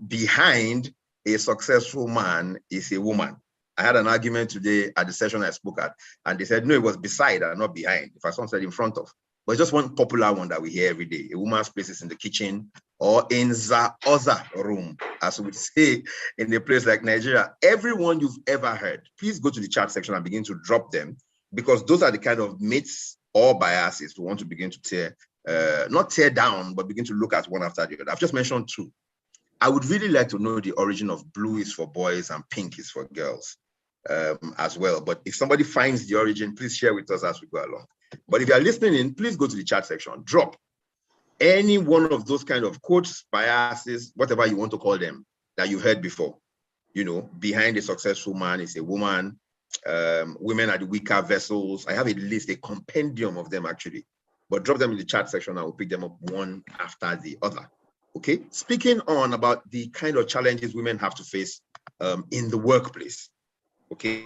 Behind a successful man is a woman. I had an argument today at the session I spoke at, and they said, no, it was beside and not behind. If I said in front of. But it's just one popular one that we hear every day. A woman's place is in the kitchen or in the other room, as we say in a place like Nigeria. Everyone you've ever heard, please go to the chat section and begin to drop them, because those are the kind of myths or biases we want to begin to not tear down, but begin to look at one after the other. I've just mentioned two. I would really like to know the origin of blue is for boys and pink is for girls as well. But if somebody finds the origin, please share with us as we go along. But if you are listening in, please go to the chat section, drop any one of those kind of quotes, biases, whatever you want to call them, that you've heard before. Behind a successful man is a woman. Women are the weaker vessels. I have a list, a compendium of them actually, but drop them in the chat section. I will pick them up one after the other. Okay, speaking on about the kind of challenges women have to face in the workplace. Okay.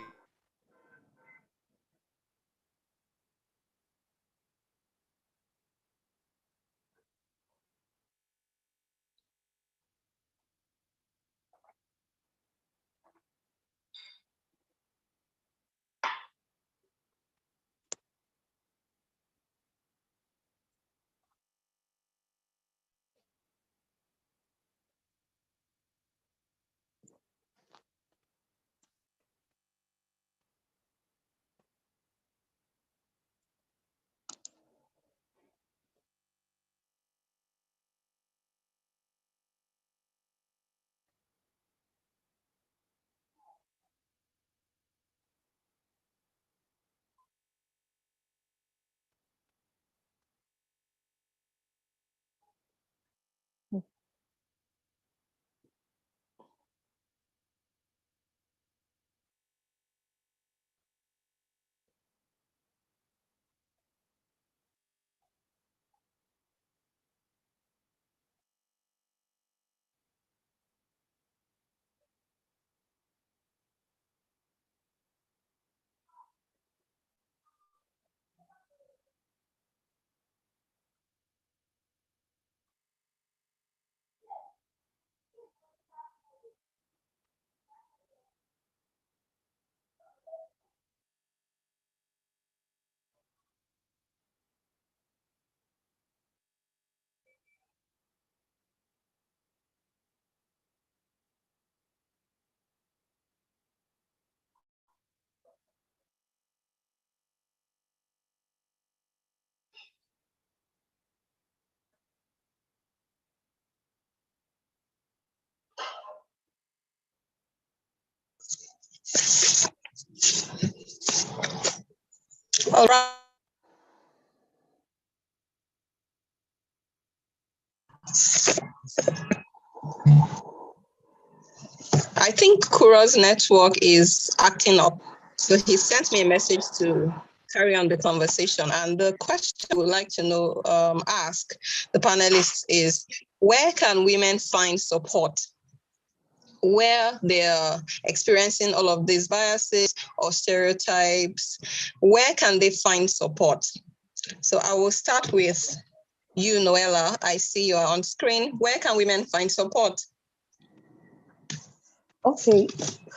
All right. I think Kuro's network is acting up. So he sent me a message to carry on the conversation. And the question I would like to know, ask the panelists is, where can women find support where they're experiencing all of these biases or stereotypes? Where can they find support? So I will start with you, Noella. I see you're on screen. Where can women find support? Okay,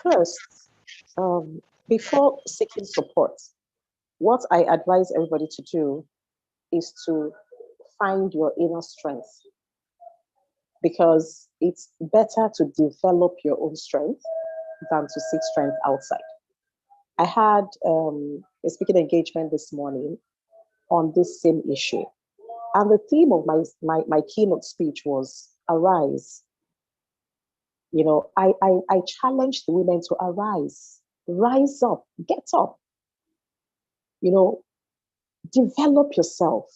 first, before seeking support, what I advise everybody to do is to find your inner strength, because it's better to develop your own strength than to seek strength outside. I had a speaking engagement this morning on this same issue. And the theme of my keynote speech was arise. You know, I challenged the women to arise, rise up, get up, you know, develop yourself.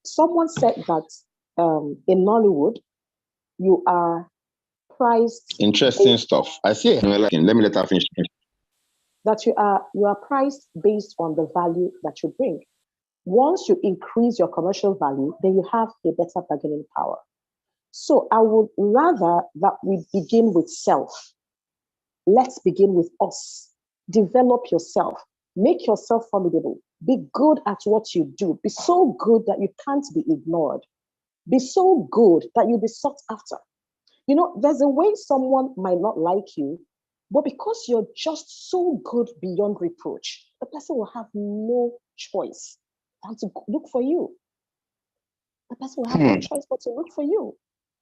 Someone said that in Nollywood, you are priced. Interesting stuff. I see. Let me let her finish. That you are priced based on the value that you bring. Once you increase your commercial value, then you have a better bargaining power. So I would rather that we begin with self. Let's begin with us. Develop yourself. Make yourself formidable. Be good at what you do. Be so good that you can't be ignored. Be so good that you'll be sought after. You know, there's a way someone might not like you, but because you're just so good beyond reproach, the person will have no choice than to look for you. The person will have no choice but to look for you.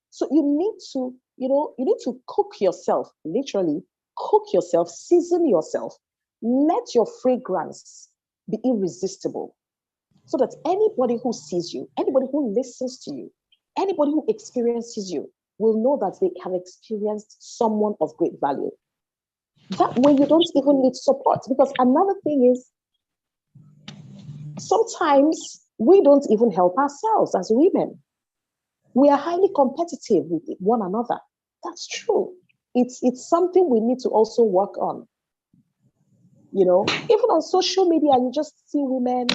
So you need to, you need to cook yourself, literally cook yourself, season yourself. Let your fragrance be irresistible, so that anybody who sees you, anybody who listens to you, anybody who experiences you will know that they have experienced someone of great value. That way you don't even need support, because another thing is sometimes we don't even help ourselves as women. We are highly competitive with one another. That's true. It's something we need to also work on. You know, even on social media, you just see women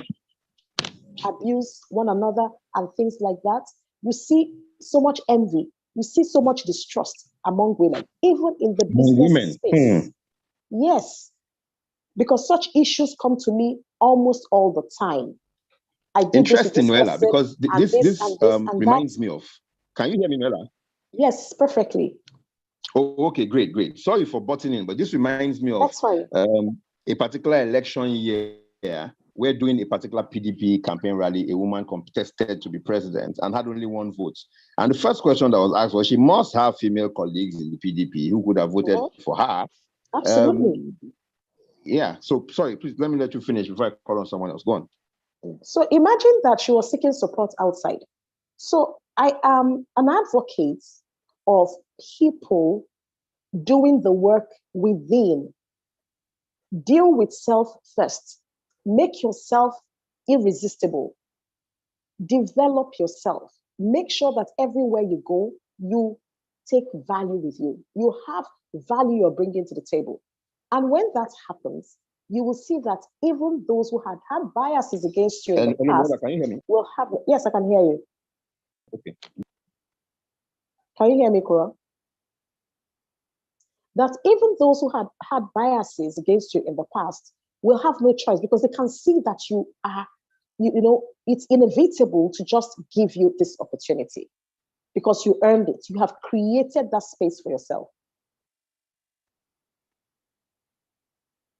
abuse one another and things like that. You see so much envy. You see so much distrust among women, even in the business space. Yes, because such issues come to me almost all the time. Interesting, Noella, because this reminds me of. Can you hear me, Noella? Yes, perfectly. Oh, okay, great. Sorry for butting in, but this reminds me of That's fine. A particular election year where doing a particular PDP campaign rally, a woman contested to be president and had only one vote. And the first question that was asked was, she must have female colleagues in the PDP who could have voted for her. Absolutely. Yeah, so sorry, please let me let you finish before I call on someone else. Go on. So imagine that she was seeking support outside. So I am an advocate of people doing the work within. Deal with self first. Make yourself irresistible. Develop yourself. Make sure that everywhere you go, you take value with you. You have value you're bringing to the table. And when that happens, you will see that even those who had biases against you in the past can you hear me? will have. Yes, I can hear you. Okay. Can you hear me, Kura? That even those who had biases against you in the past will have no choice, because they can see that you are, you know, it's inevitable to just give you this opportunity because you earned it. You have created that space for yourself.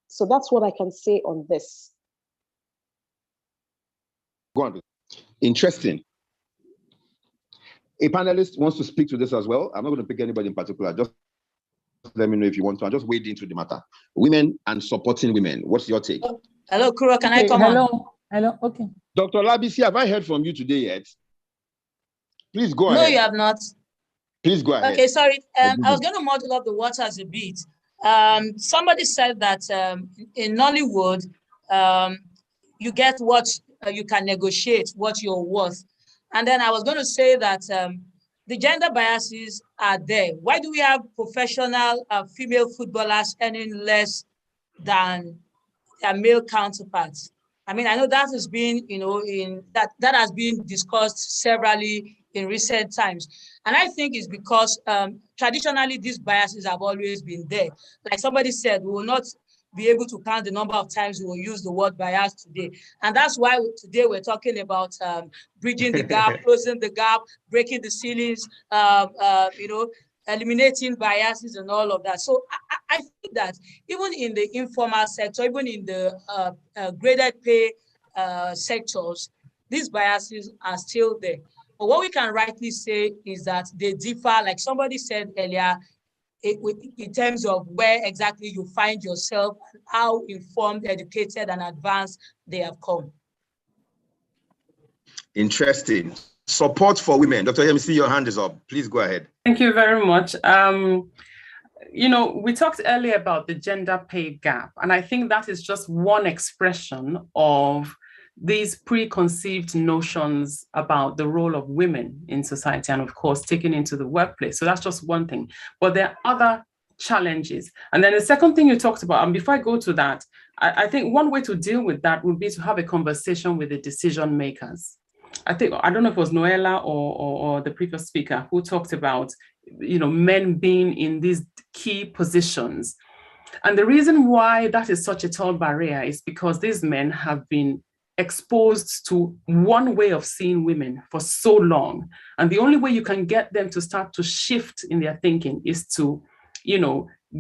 So that's what I can say on this. Go on. Interesting. A panelist wants to speak to this as well. I'm not going to pick anybody in particular. Just let me know if you want to. I'll just wade into the matter. Women and supporting women. What's your take? Hello, Kuro, can I come on? Hello, okay. Dr. Labisi, have I heard from you today yet? Please go ahead. No, you have not. Please go ahead. Okay, sorry. I was going to model up the waters a bit. Somebody said that in Nollywood, you get what you can negotiate, what you're worth. And then I was going to say that the gender biases are there. Why do we have professional female footballers earning less than their male counterparts? I mean, I know that has been, that has been discussed severally in recent times. And I think it's because traditionally these biases have always been there. Like somebody said, we will not be able to count the number of times we will use the word bias today. And that's why today we're talking about bridging the gap, closing the gap, breaking the ceilings, eliminating biases and all of that. So I think that even in the informal sector, even in the graded pay sectors, these biases are still there. But what we can rightly say is that they differ, like somebody said earlier, in terms of where exactly you find yourself, how informed, educated, and advanced they have come. Interesting. Support for women. Dr. Yemisi, your hand is up. Please go ahead. Thank you very much. We talked earlier about the gender pay gap, and I think that is just one expression of these preconceived notions about the role of women in society and, of course, taken into the workplace. So that's just one thing. But there are other challenges. And then the second thing you talked about, and before I go to that, I think one way to deal with that would be to have a conversation with the decision makers. I don't know if it was Noella or the previous speaker who talked about, men being in these key positions. And the reason why that is such a tall barrier is because these men have been exposed to one way of seeing women for so long. And the only way you can get them to start to shift in their thinking is to,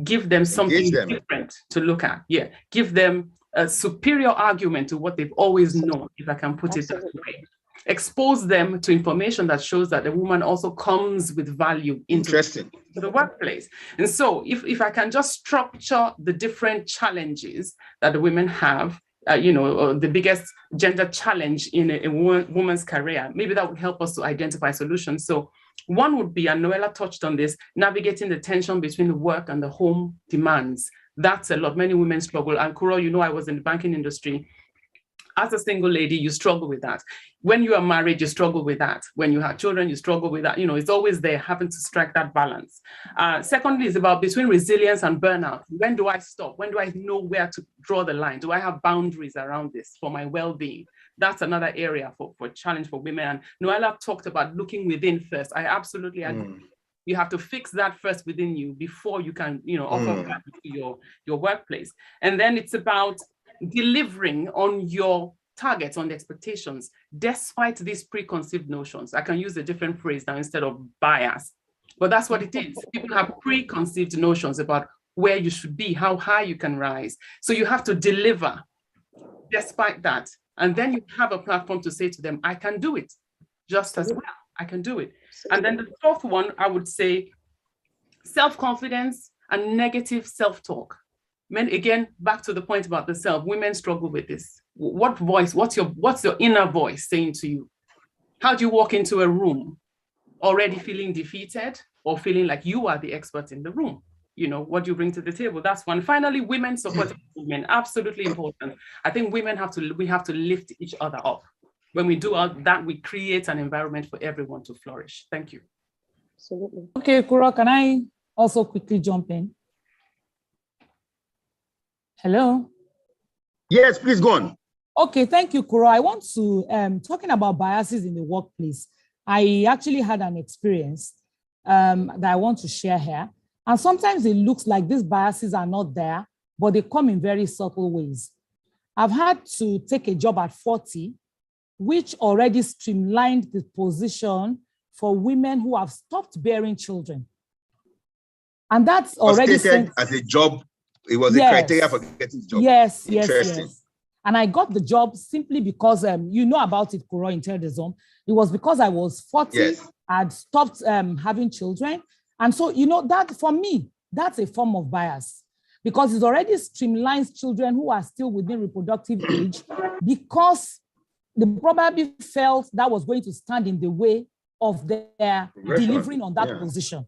give them something different to look at. Yeah, give them a superior argument to what they've always known, if I can put it that way. Expose them to information that shows that the woman also comes with value into the workplace. And so if I can just structure the different challenges that the women have, the biggest gender challenge in a woman's career, maybe that would help us to identify solutions. So one would be, and Noella touched on this, navigating the tension between the work and the home demands. That's a lot. Many women struggle. And Kuro, I was in the banking industry. As a single lady, you struggle with that. When you are married, you struggle with that. When you have children, you struggle with that. It's always there, having to strike that balance. Secondly, it's about between resilience and burnout. When do I stop? When do I know where to draw the line? Do I have boundaries around this for my well-being? That's another area for challenge for women. And Noella talked about looking within first. I absolutely agree. You have to fix that first within you before you can, offer that to your workplace. And then it's about delivering on your targets, on the expectations, despite these preconceived notions. I can use a different phrase now instead of bias, but that's what it is. People have preconceived notions about where you should be, how high you can rise. So you have to deliver despite that. And then you have a platform to say to them, I can do it just as well. I can do it. And then the fourth one, I would say, self-confidence and negative self-talk. Men, again, back to the point about the self, women struggle with this. What voice, what's your inner voice saying to you? How do you walk into a room already feeling defeated or feeling like you are the expert in the room? What do you bring to the table? That's one. Finally, women supporting women, absolutely important. I think we have to lift each other up. When we do all that, we create an environment for everyone to flourish. Thank you. Absolutely. Okay, Kuro, can I also quickly jump in? Hello? Yes, please go on. Okay, thank you, Kuro. I want to, talking about biases in the workplace, I actually had an experience that I want to share here. And sometimes it looks like these biases are not there, but they come in very subtle ways. I've had to take a job at 40, which already streamlined the position for women who have stopped bearing children. And that's already stated as a job. It was a criteria for getting the job. Yes. And I got the job simply because, you know about it, Kuro, in Teledezom. It was because I was 40, I'd stopped having children. And so, that for me, that's a form of bias because it already streamlines children who are still within reproductive age because they probably felt that was going to stand in the way of their delivering on that position.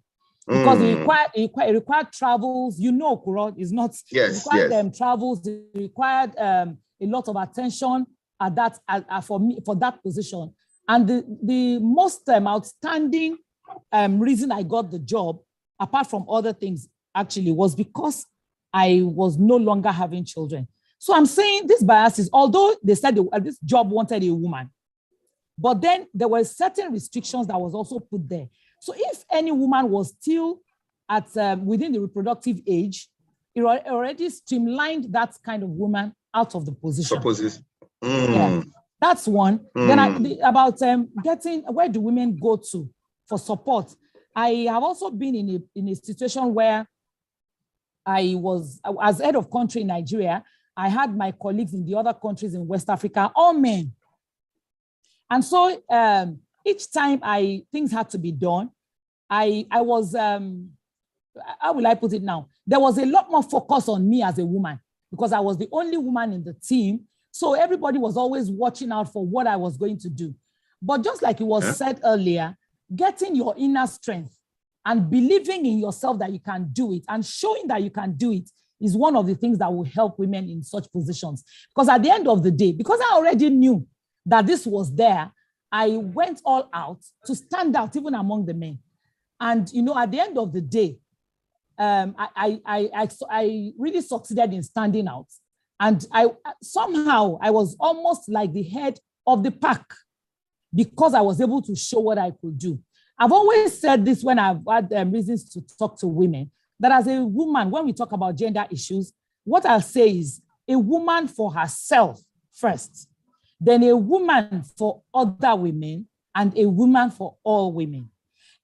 Because it required travels, Kuro, is not, it required travels, it required a lot of attention at that for me for that position. And the most outstanding reason I got the job, apart from other things, actually was because I was no longer having children. So I'm saying these biases, although they said this job wanted a woman, but then there were certain restrictions that was also put there. So if any woman was still at within the reproductive age, it already streamlined that kind of woman out of the position. Supposes. Yeah, that's one. Then about getting, where do women go to for support? I have also been in a situation where I was, as head of country in Nigeria, I had my colleagues in the other countries in West Africa, all men. And so each time things had to be done, I was, how will I put it now? There was a lot more focus on me as a woman because I was the only woman in the team. So everybody was always watching out for what I was going to do. But just like it was said earlier, getting your inner strength and believing in yourself that you can do it and showing that you can do it is one of the things that will help women in such positions. Because at the end of the day, because I already knew that this was there, I went all out to stand out even among the men. And, you know, at the end of the day, I really succeeded in standing out. And somehow I was almost like the head of the pack because I was able to show what I could do. I've always said this when I've had reasons to talk to women, that as a woman, when we talk about gender issues, what I'll say is a woman for herself first, then a woman for other women, and a woman for all women.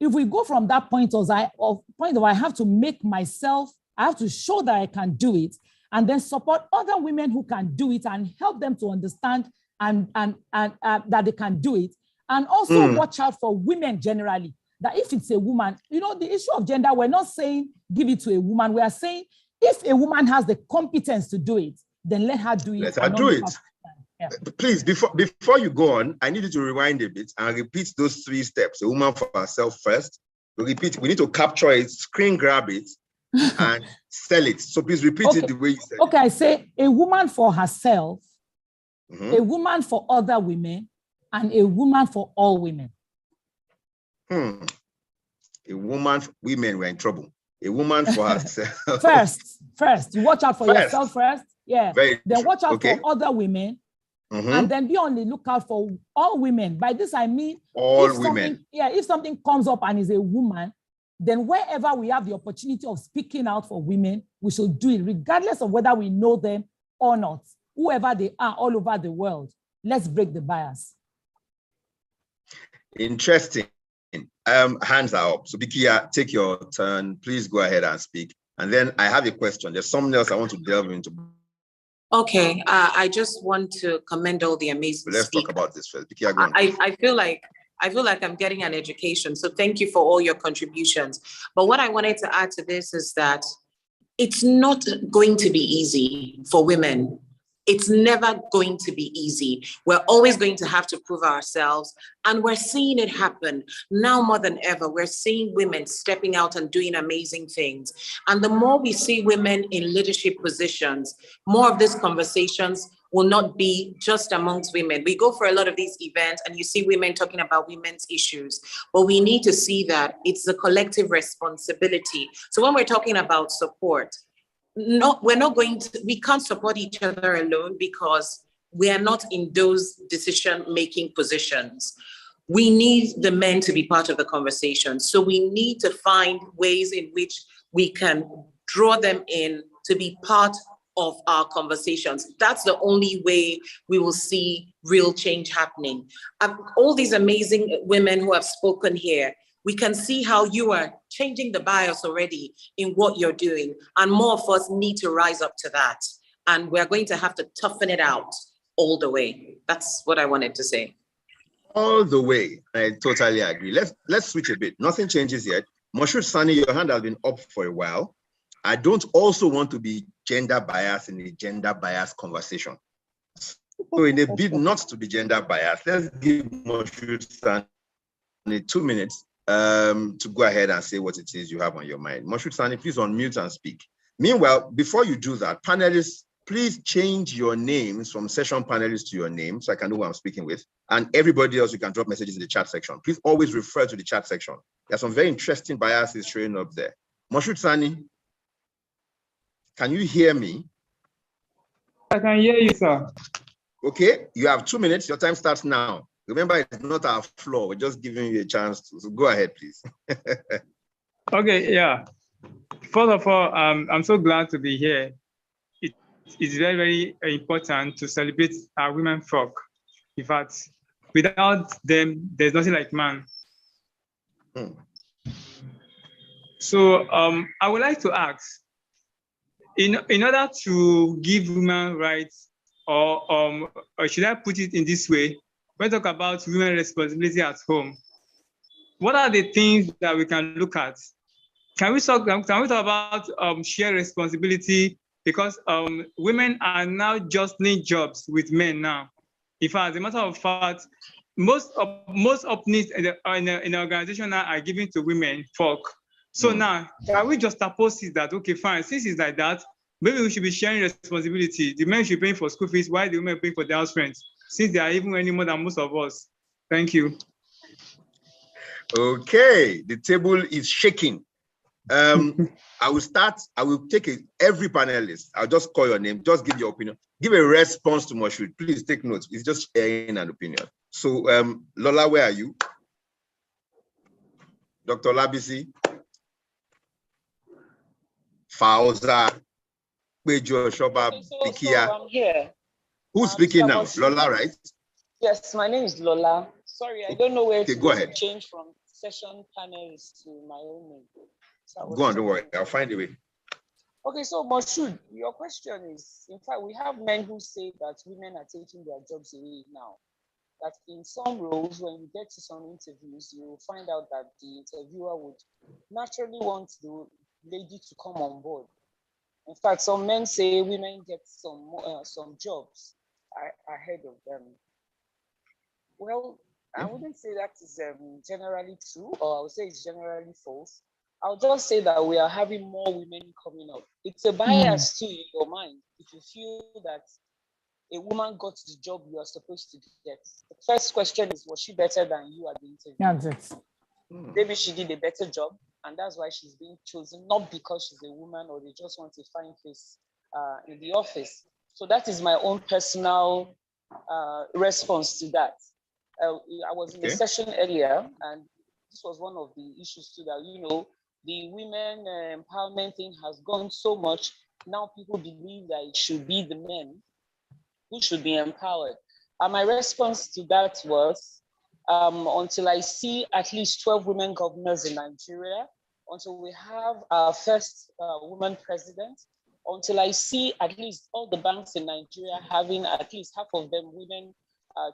If we go from that point of I have to make myself, I have to show that I can do it, and then support other women who can do it and help them to understand and that they can do it. And also watch out for women generally, that if it's a woman, you know, the issue of gender, we're not saying give it to a woman. We are saying if a woman has the competence to do it, then let her do it. Let her do it. Yeah. Please, before you go on, I need you to rewind a bit and repeat those 3 steps. A woman for herself first. We need to capture it, screen grab it, and sell it. So please repeat it the way you said. Okay, I say a woman for herself, a woman for other women, and a woman for all women. A woman, women were in trouble. A woman for herself. First, you watch out for yourself first. Yeah. Then watch out for other women. And then be on the lookout for all women. By this, I mean all women. If something comes up and is a woman, then wherever we have the opportunity of speaking out for women, we should do it, regardless of whether we know them or not. Whoever they are all over the world, let's break the bias. Interesting. Hands are up. So Bikia, take your turn. Please go ahead and speak. And then I have a question. There's something else I want to delve into. Okay, I just want to commend all the amazing Let's speakers. talk about this first. Bikia, go on. I feel like I'm getting an education. So thank you for all your contributions. But what I wanted to add to this is that it's not going to be easy for women. It's never going to be easy. We're always going to have to prove ourselves. And we're seeing it happen now more than ever. We're seeing women stepping out and doing amazing things. And the more we see women in leadership positions, more of these conversations will not be just amongst women. We go for a lot of these events and you see women talking about women's issues, but we need to see that it's a collective responsibility. So when we're talking about support, we can't support each other alone because we are not in those decision-making positions. We need the men to be part of the conversation. So we need to find ways in which we can draw them in to be part of our conversations. That's the only way we will see real change happening. All these amazing women who have spoken here, we can see how you are changing the bias already in what you're doing. And more of us need to rise up to that. And we're going to have to toughen it out all the way. That's what I wanted to say. All the way. I totally agree. Let's switch a bit. Nothing changes yet. Moshood Sani, your hand has been up for a while. I don't also want to be gender biased in a gender biased conversation. So in a bid not to be gender biased, let's give Moshood Sani 2 minutes to go ahead and say what it is you have on your mind. Moshood Sani, please unmute and speak. Meanwhile, before you do that, panelists, please change your names from session panelists to your name so I can know who I'm speaking with. And everybody else, you can drop messages in the chat section. Please always refer to the chat section. There's some very interesting biases showing up there. Moshood Sani, can you hear me? I can hear you, sir. Okay, you have 2 minutes. Your time starts now. Remember, it's not our floor. We're just giving you a chance to. So go ahead, please. Okay, yeah. First of all, I'm so glad to be here. It's very, very important to celebrate our women folk. In fact, without them, there's nothing like man. So I would like to ask, in order to give women rights, or should I put it in this way, when we talk about women responsibility at home, what are the things that we can look at? Can we talk about shared responsibility? Because women are now jostling jobs with men now. In fact, as a matter of fact, most openings in the organization now are given to women folk. So now, can we just oppose it that, okay, fine, since it's like that, maybe we should be sharing responsibility. The men should pay for school fees, while the women pay for their house rent, since they are even earning more than most of us. Thank you. Okay, the table is shaking. I will take every panelist. I'll just call your name, just give your opinion. Give a response to Moshood. Please take notes. It's just sharing an opinion. So Lola, where are you? Dr. Labisi? Fauza? Bejo, Shoba, Bikia? I'm here. Who's speaking now? Lola, right? Yes, my name is Lola. Sorry, I don't know where to go ahead. Change from session panelist to my own name. So go on, don't worry. I'll find a way. Okay, so Moshood, your question is, in fact, we have men who say that women are taking their jobs away now. That in some roles, when you get to some interviews, you will find out that the interviewer would naturally want the lady to come on board. In fact, some men say women get some jobs ahead of them. Well, I wouldn't say that is generally true, or I would say it's generally false. I'll just say that we are having more women coming up. It's a bias too in your mind if you feel that a woman got the job you are supposed to get. The first question is, was she better than you at the interview? That's it. Maybe she did a better job, and that's why she's being chosen, not because she's a woman or they just want a fine face in the office. So that is my own personal response to that. I was in the session earlier, and this was one of the issues too, that, you know, the women empowerment thing has gone so much. Now people believe that it should be the men who should be empowered. And my response to that was, until I see at least 12 women governors in Nigeria, until we have our first woman president, until I see at least all the banks in Nigeria having at least half of them women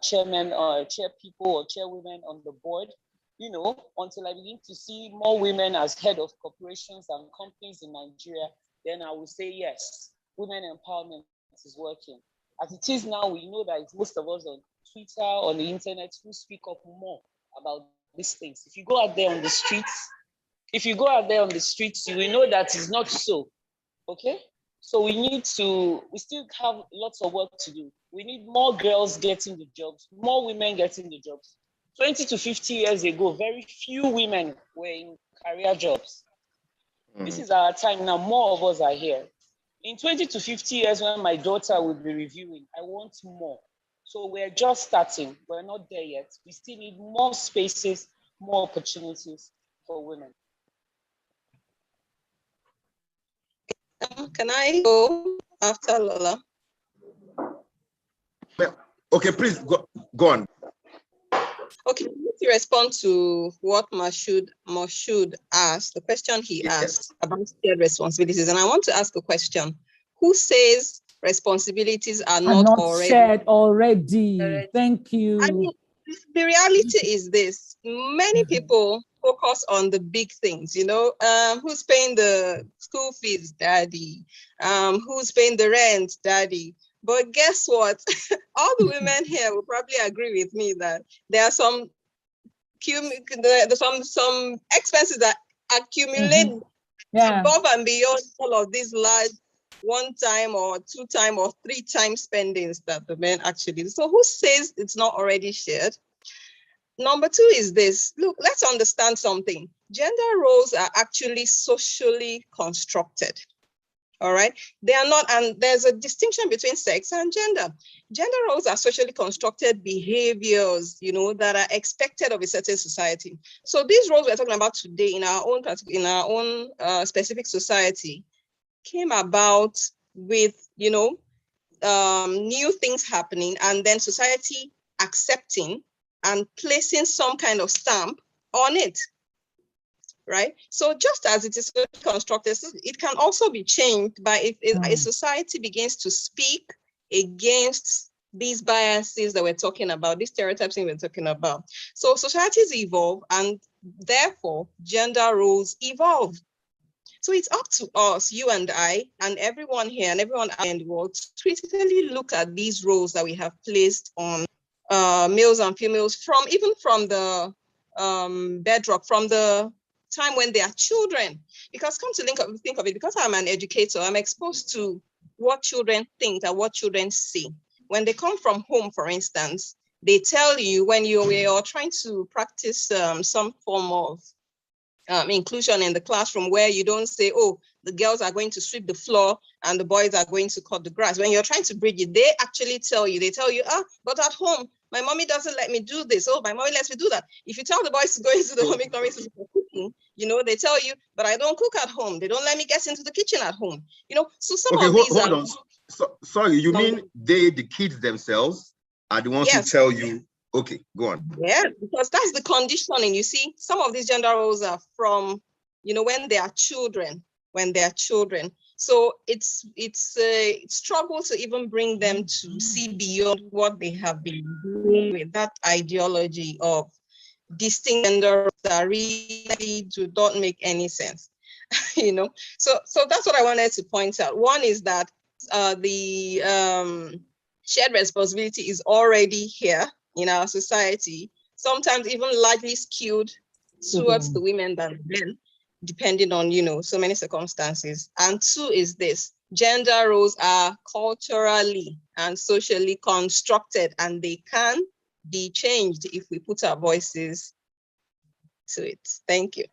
chairmen or chair people or chairwomen on the board, you know, until I begin to see more women as head of corporations and companies in Nigeria, then I will say, yes, women empowerment is working. As it is now, we know that it's most of us on Twitter, on the internet, who speak up more about these things. If you go out there on the streets, you will know that it's not so, okay? So we still have lots of work to do. We need more girls getting the jobs, more women getting the jobs. 20 to 50 years ago, very few women were in career jobs. This is our time now, more of us are here. In 20 to 50 years, when my daughter will be reviewing, I want more. So we're just starting, we're not there yet. We still need more spaces, more opportunities for women. Can I go after Lola? Okay, please go on. Okay, to respond to what Moshood asked, the question he asked about shared responsibilities, and I want to ask a question: who says responsibilities are not already shared already? Thank you. I mean, the reality is this: many people focus on the big things. You know, who's paying the school fees, daddy? Who's paying the rent, daddy? But guess what? All the women here will probably agree with me that there are some expenses that accumulate above and beyond all of these large one-time or two-time or three-time spendings that the men actually do. So who says it's not already shared? Number two is this. Look, let's understand something. Gender roles are actually socially constructed. All right. They are not, and there's a distinction between sex and gender. Gender roles are socially constructed behaviors, that are expected of a certain society. So these roles we're talking about today in our own specific society came about with, new things happening, and then society accepting and placing some kind of stamp on it. Right? So just as it is constructed, it can also be changed by if a society begins to speak against these biases that we're talking about, these stereotypes that we're talking about. So societies evolve, and therefore gender roles evolve. So it's up to us, you and I, and everyone here and everyone in the world, to critically look at these roles that we have placed on males and females from the bedrock, from the time when they are children. Because come to think of it, because I'm an educator, I'm exposed to what children think and what children see. When they come from home, for instance, they tell you when you're trying to practice some form of inclusion in the classroom, where you don't say, oh, the girls are going to sweep the floor and the boys are going to cut the grass. When you're trying to bridge it, they actually tell you, but at home, my mommy doesn't let me do this. Oh, my mommy lets me do that. If you tell the boys to go into the home economics for cooking, they tell you, but I don't cook at home. They don't let me get into the kitchen at home. So some of these hold on. Sorry, you mean the kids themselves are the ones who tell you? Okay, go on. Yeah, because that's the conditioning. You see, some of these gender roles are from, when they are children. So it's a struggle to even bring them to see beyond what they have been doing with that ideology of distinct gender that really do not make any sense. So that's what I wanted to point out. One is that the shared responsibility is already here in our society, sometimes even largely skewed towards the women than men, depending on, so many circumstances. And two is this: gender roles are culturally and socially constructed, and they can be changed if we put our voices to it. Thank you.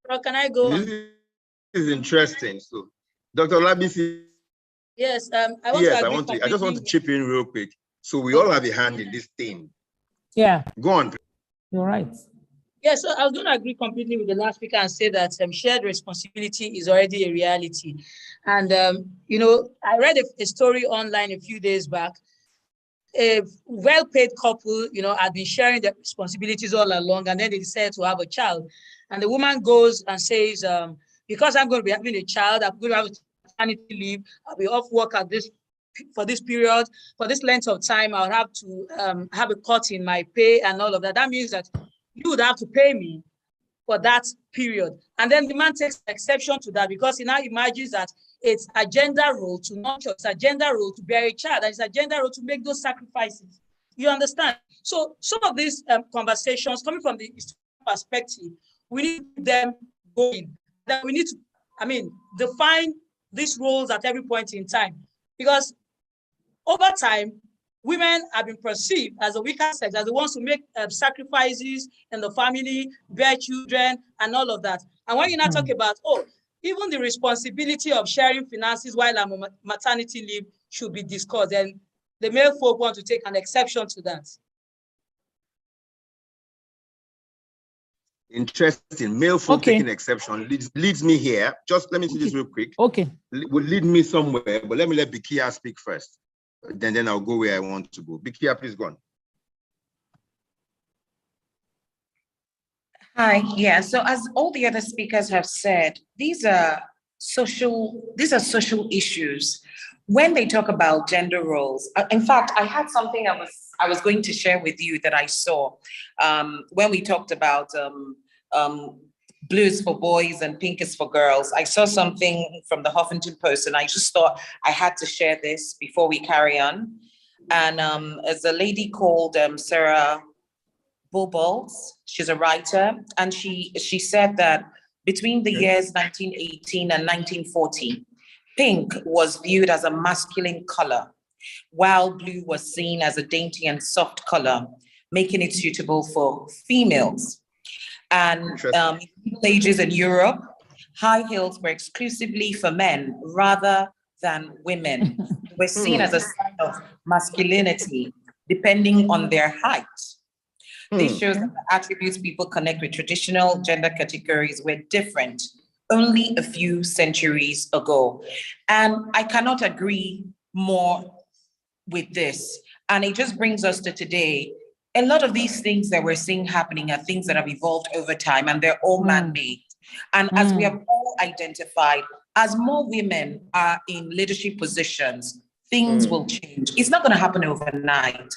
Well, can I go on? This is interesting. So, Dr. Olabisi. Yes, I just want to chip in real quick. So we all have a hand in this thing. Yeah. Go on. You're right. Yes, so I was going to agree completely with the last speaker and say that shared responsibility is already a reality. And, I read a story online a few days back. A well-paid couple, had been sharing their responsibilities all along, and then they decided to have a child. And the woman goes and says, because I'm going to be having a child, I'm going to have maternity leave, I'll be off work for this period, for this length of time, I'll have to have a cut in my pay and all of that. That means that you would have to pay me for that period. And then the man takes exception to that because he now imagines that it's a gender role to nurture, it's a gender role to bear a child, and it's a gender role to make those sacrifices. You understand? So some of these conversations coming from the perspective, we need them going. That we need to, define these roles at every point in time. Because over time, women have been perceived as the weaker sex, as the ones who make sacrifices in the family, bear children, and all of that. And when you now talk about, even the responsibility of sharing finances while I'm on maternity leave should be discussed, and the male folk want to take an exception to that. Interesting. Male folk taking exception leads me here. Just let me see this real quick. Okay. Will lead me somewhere, but let Bikia speak first. Then I'll go where I want to go. Bikia, please go on. Hi. Yeah. So as all the other speakers have said, these are social issues. When they talk about gender roles, in fact, I had something I was going to share with you that I saw when we talked about blue is for boys and pink is for girls. I saw something from the Huffington Post, and I just thought I had to share this before we carry on. And there's a lady called Sarah Bobolts. She's a writer, and she said that between the years 1918 and 1940, Pink was viewed as a masculine color, while blue was seen as a dainty and soft color, making it suitable for females. And in Middle Ages in Europe, high heels were exclusively for men rather than women. They were seen as a sign of masculinity, depending on their height. This shows that the attributes people connect with traditional gender categories were different only a few centuries ago. And I cannot agree more with this. And it just brings us to today. A lot of these things that we're seeing happening are things that have evolved over time, and they're all man-made. And as we have all identified, as more women are in leadership positions, things will change. It's not going to happen overnight.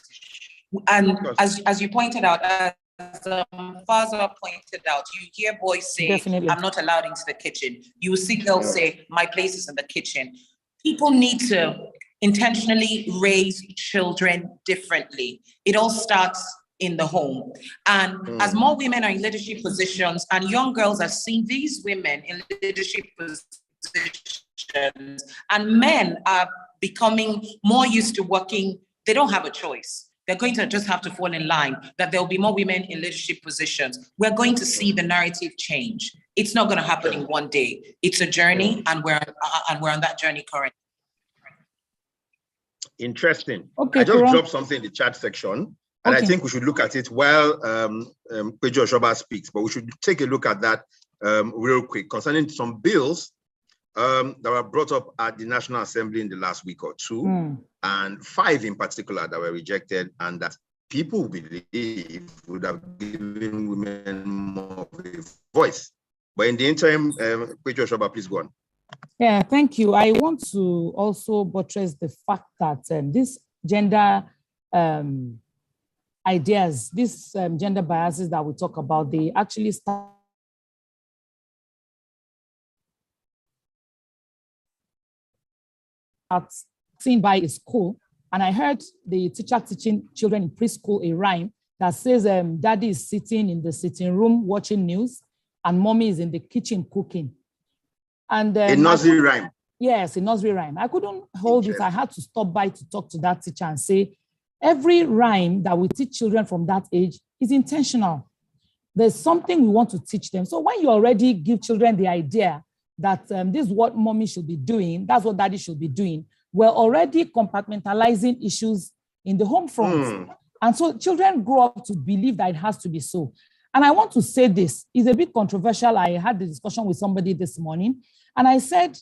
And as you pointed out, as Faza pointed out, you hear boys say, Definitely. I'm not allowed into the kitchen. You will see girls say, my place is in the kitchen. People need to intentionally raise children differently. It all starts in the home. And as more women are in leadership positions and young girls are seeing these women in leadership positions, and men are becoming more used to working, they don't have a choice. They're going to just have to fall in line, that there will be more women in leadership positions. We're going to see the narrative change. It's not going to happen in one day. It's a journey, and we're on that journey currently. Interesting. Okay, I just Kuron. dropped something in the chat section, and I think we should look at it while Pejo Oshoba speaks, but we should take a look at that real quick concerning some bills that were brought up at the National Assembly in the last week or two, and 5 in particular that were rejected, and that people believe would have given women more of a voice. But in the interim, Pejo Oshoba, please go on. Yeah, thank you. I want to also buttress the fact that this gender ideas, these gender biases that we talk about, they actually start seen by a school. And I heard the teacher teaching children in preschool a rhyme that says, daddy is sitting in the sitting room watching news and mommy is in the kitchen cooking. And a nursery rhyme. Yes, a nursery rhyme. I couldn't hold it. I had to stop by to talk to that teacher and say, every rhyme that we teach children from that age is intentional. There's something we want to teach them. So when you already give children the idea that this is what mommy should be doing, that's what daddy should be doing, we're already compartmentalizing issues in the home front. And so children grow up to believe that it has to be so. And I want to say this, it's a bit controversial. I had the discussion with somebody this morning, and I said,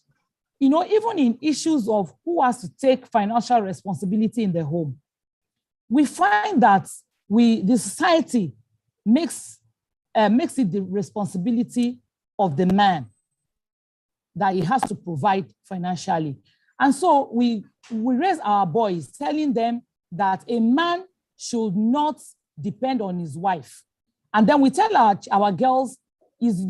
you know, even in issues of who has to take financial responsibility in the home, we find that the society makes it the responsibility of the man that he has to provide financially. And so we raise our boys telling them that a man should not depend on his wife. And then we tell our girls, is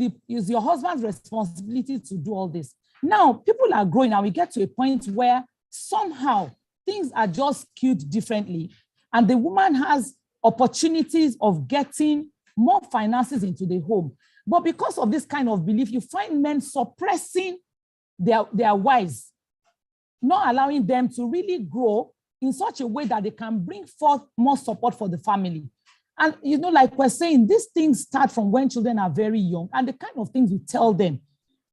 your husband's responsibility to do all this. Now, people are growing and we get to a point where somehow things are just skewed differently. And the woman has opportunities of getting more finances into the home. But because of this kind of belief, you find men suppressing their wives, not allowing them to really grow in such a way that they can bring forth more support for the family. And, you know, like we're saying, these things start from when children are very young, and the kind of things we tell them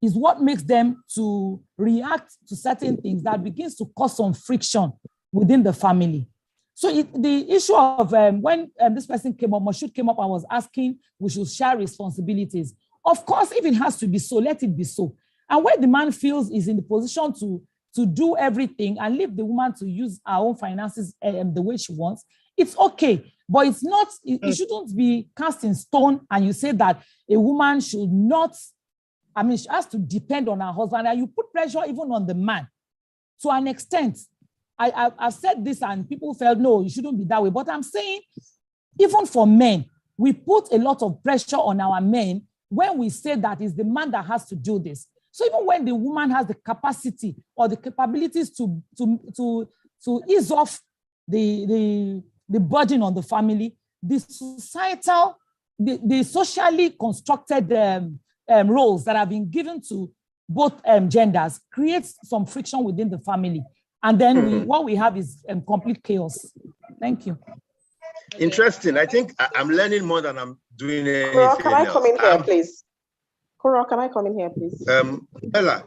is what makes them to react to certain things that begins to cause some friction within the family. So the issue of when this person came up, Moshood came up and was asking, we should share responsibilities. Of course, if it has to be so, let it be so. And where the man feels is in the position to do everything and leave the woman to use her own finances the way she wants, it's okay. But it's not, it shouldn't be cast in stone and you say that a woman should not, I mean, she has to depend on her husband, and you put pressure even on the man. To an extent, I've said this and people felt, no, you shouldn't be that way. But I'm saying, even for men, we put a lot of pressure on our men when we say that it's the man that has to do this. So even when the woman has the capacity or the capabilities to ease off the burden on the family, the socially constructed roles that have been given to both genders creates some friction within the family. And then what we have is complete chaos. Thank you. Interesting. I think I'm learning more than I'm doing anything Kuro, can I else. come in here, please? Kuro, can I come in here, please? Noella,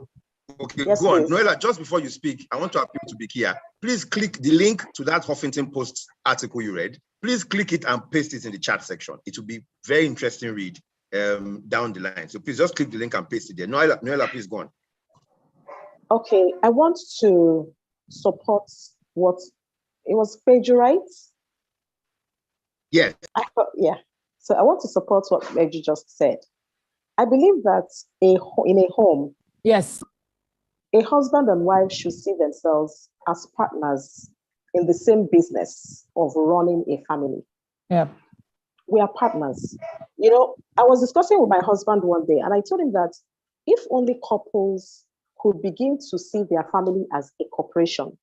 okay, Yes, go on. please. Noella, just before you speak, I want to appeal to Bikia. Please click the link to that Huffington Post article you read. Please click it and paste it in the chat section. It will be very interesting read down the line. So please just click the link and paste it there. Noella, please go on. Okay, I want to support what it was Peju, right? Yes. Yeah. So I want to support what Peju just said. I believe that in a home, yes, a husband and wife should see themselves as partners in the same business of running a family. Yeah. We are partners. You know, I was discussing with my husband one day, and I told him that if only couples could begin to see their family as a corporation.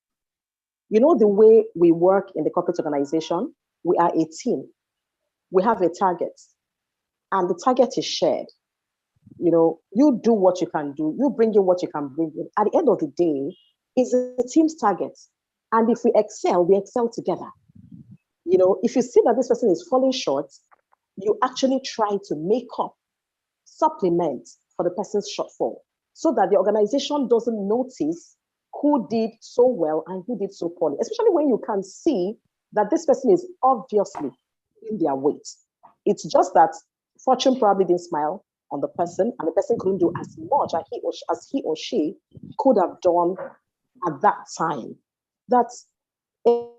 You know, the way we work in the corporate organization, we are a team. We have a target, and the target is shared. You know, you do what you can do, you bring in what you can bring in. At the end of the day, it's a team's target. And if we excel together. You know, if you see that this person is falling short, you actually try to make up, supplement for the person's shortfall, so that the organization doesn't notice who did so well and who did so poorly, especially when you can see that this person is obviously in their weight. It's just that fortune probably didn't smile on the person, and the person couldn't do as much as he or she could have done at that time. That's it.